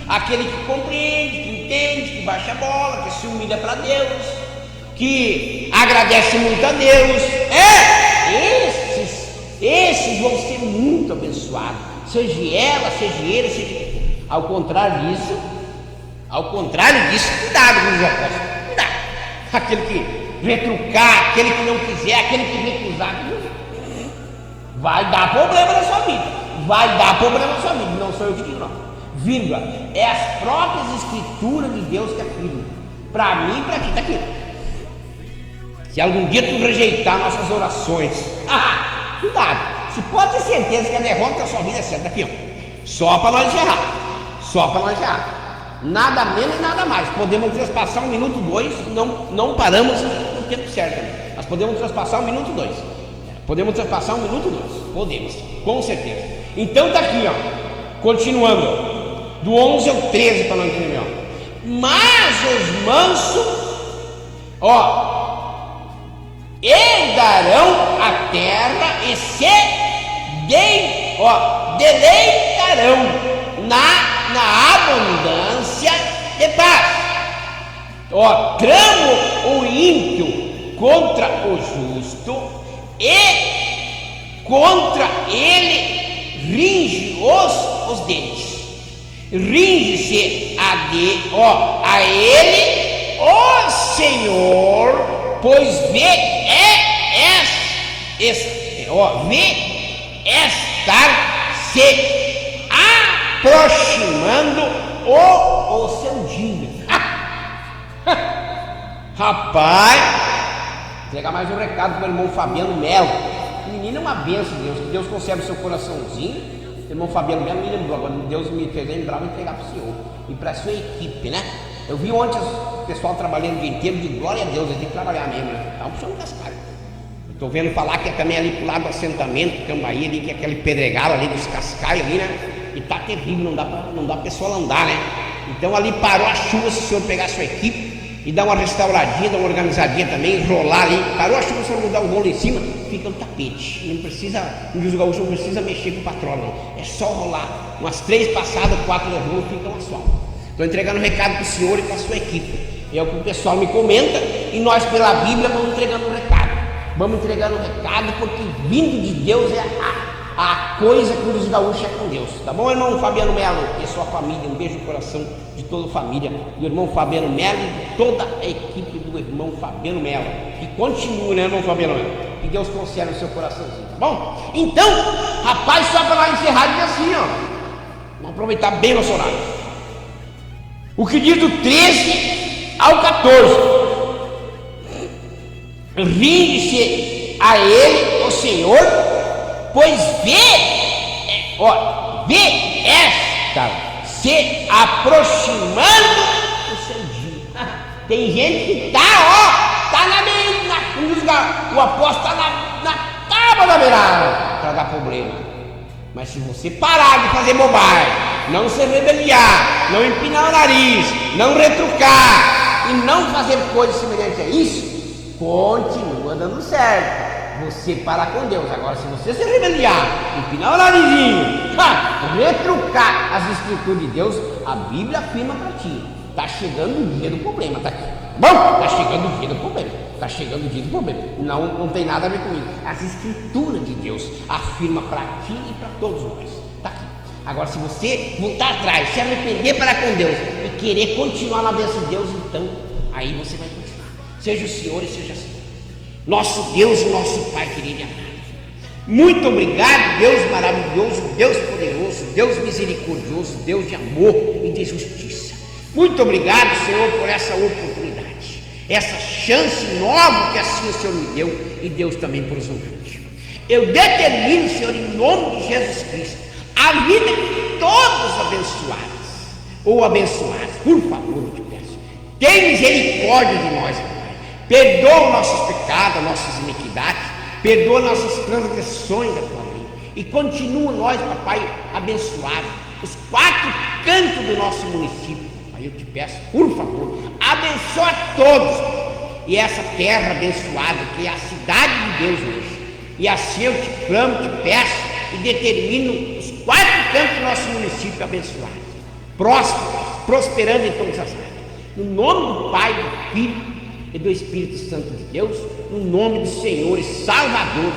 [SPEAKER 3] aquele que compreende, que entende, que baixa a bola, que se humilha para Deus, que agradece muito a Deus, esses vão ser muito abençoados, seja ela, seja ele, seja ele. Ao contrário disso, cuidado com os apóstolos, cuidado. Aquele que retrucar, aquele que não quiser, aquele que recusar, vai dar problema na sua vida. Vai dar problema na sua vida. Não sou eu que digo, não. Vírgula. É as próprias Escrituras de Deus que afirmam. Para mim e para ti, está aqui. Se algum dia tu rejeitar nossas orações, cuidado. Você pode ter certeza que a derrota da sua vida é certa. Aqui, ó. Só para nós encerrar. só para lancear. Nada menos e nada mais. Podemos transpassar 1 minuto 2, não paramos no tempo certo. Nós podemos transpassar 1 minuto 2. Podemos transpassar 1 minuto 2. Podemos, com certeza. Então tá aqui, ó. Continuando. Do 11 ao 13 para não entender, ó. Mas os mansos, ó, herdarão a terra e se deleitarão na abundância de paz. Ó, tramo o ímpio contra o justo e contra ele ringe os dentes. Ringe-se a ele o Senhor, pois vê estar se aproximando o seu dia. Rapaz, vou entregar mais um recado para o irmão Fabiano Melo. O menino é uma bênção de Deus, que Deus conserve seu coraçãozinho. O irmão Fabiano Melo me lembrou, agora Deus me fez lembrar, vou entregar para o senhor e para a sua equipe, né? Eu vi ontem o pessoal trabalhando o dia inteiro, de glória a Deus, eles têm que trabalhar mesmo, né? Tá puxando cascalho. Estou vendo falar que é também ali pro lado do assentamento, Cambaí, ali, que é aquele pedregalo ali dos cascais ali, né? E tá terrível, não dá pra pessoa andar, né? Então ali parou a chuva, se o senhor pegar a sua equipe e dar uma restauradinha, dar uma organizadinha também, rolar ali, parou a chuva, se o senhor mudar o rolo em cima, fica no tapete. Não precisa, no Rio Gaúcho não precisa mexer com o patrão, não. É só rolar. Umas 3 passadas, 4 de rolo, fica uma só. Estou entregando um recado para o senhor e para a sua equipe. É o que o pessoal me comenta e nós pela Bíblia vamos entregando um recado. Vamos entregando um recado porque vindo de Deus é a coisa que os gaúchos é com Deus. Tá bom, irmão Fabiano Melo e sua família? Um beijo no coração de toda a família do irmão Fabiano Melo e de toda a equipe do irmão Fabiano Melo. Que continue, né, irmão Fabiano Melo? Que Deus conserve o seu coraçãozinho, tá bom? Então, rapaz, só para lá encerrar, diz assim, ó. Vamos aproveitar bem nosso horário. O que diz do 13 ao 14. Rinde-se a ele, o Senhor, pois vê esta se aproximando do seu dia. Tem gente que tá o apóstolo tá na tábua da beirada para dar problema. Mas se você parar de fazer bobagem, não se rebeliar, não empinar o nariz, não retrucar e não fazer coisas semelhantes a isso, continua dando certo. Você parar com Deus. Agora, se você se rebeliar, empinar o narizinho, retrucar as escrituras de Deus, a Bíblia afirma para ti: está chegando o dia do problema, tá aqui. Bom, está chegando o dia do problema. Está chegando o dia do problema. Não tem nada a ver com isso. As escrituras de Deus afirma para ti e para todos nós. Está aqui. Agora, se você voltar atrás, se arrepender para com Deus e querer continuar na bênção de Deus, então aí você vai continuar. Seja o Senhor e seja assim. Nosso Deus e nosso Pai querido e amado, muito obrigado, Deus maravilhoso, Deus poderoso, Deus misericordioso, Deus de amor e de justiça. Muito obrigado, Senhor, por essa oportunidade, essa chance nova que assim o Senhor me deu e Deus também por os ouvintes. Eu determino, Senhor, em nome de Jesus Cristo, a vida de todos abençoados ou abençoados. Por favor, eu te peço, tem misericórdia de nós, Pai. Perdoa nossos pecados, nossas iniquidades, perdoa nossas transgressões da tua lei e continua nós, papai, abençoado, os 4 cantos do nosso município. Pai, eu te peço, por favor, abençoa todos e essa terra abençoada que é a cidade de Deus hoje. E assim eu te clamo, te peço e determino os 4 cantos do nosso município abençoados, prósperos, prosperando em todas as áreas. No nome do Pai, do Filho e do Espírito Santo de Deus, no nome do Senhor e Salvador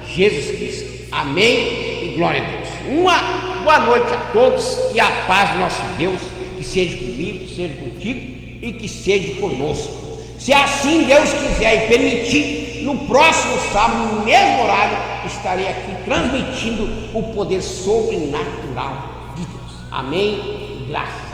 [SPEAKER 3] Jesus Cristo. Amém e glória a Deus. Uma boa noite a todos e a paz do nosso Deus, que seja comigo, que seja contigo e que seja conosco. Se assim Deus quiser e permitir, no próximo sábado, no mesmo horário, estarei aqui transmitindo o poder sobrenatural de Deus. Amém e graças.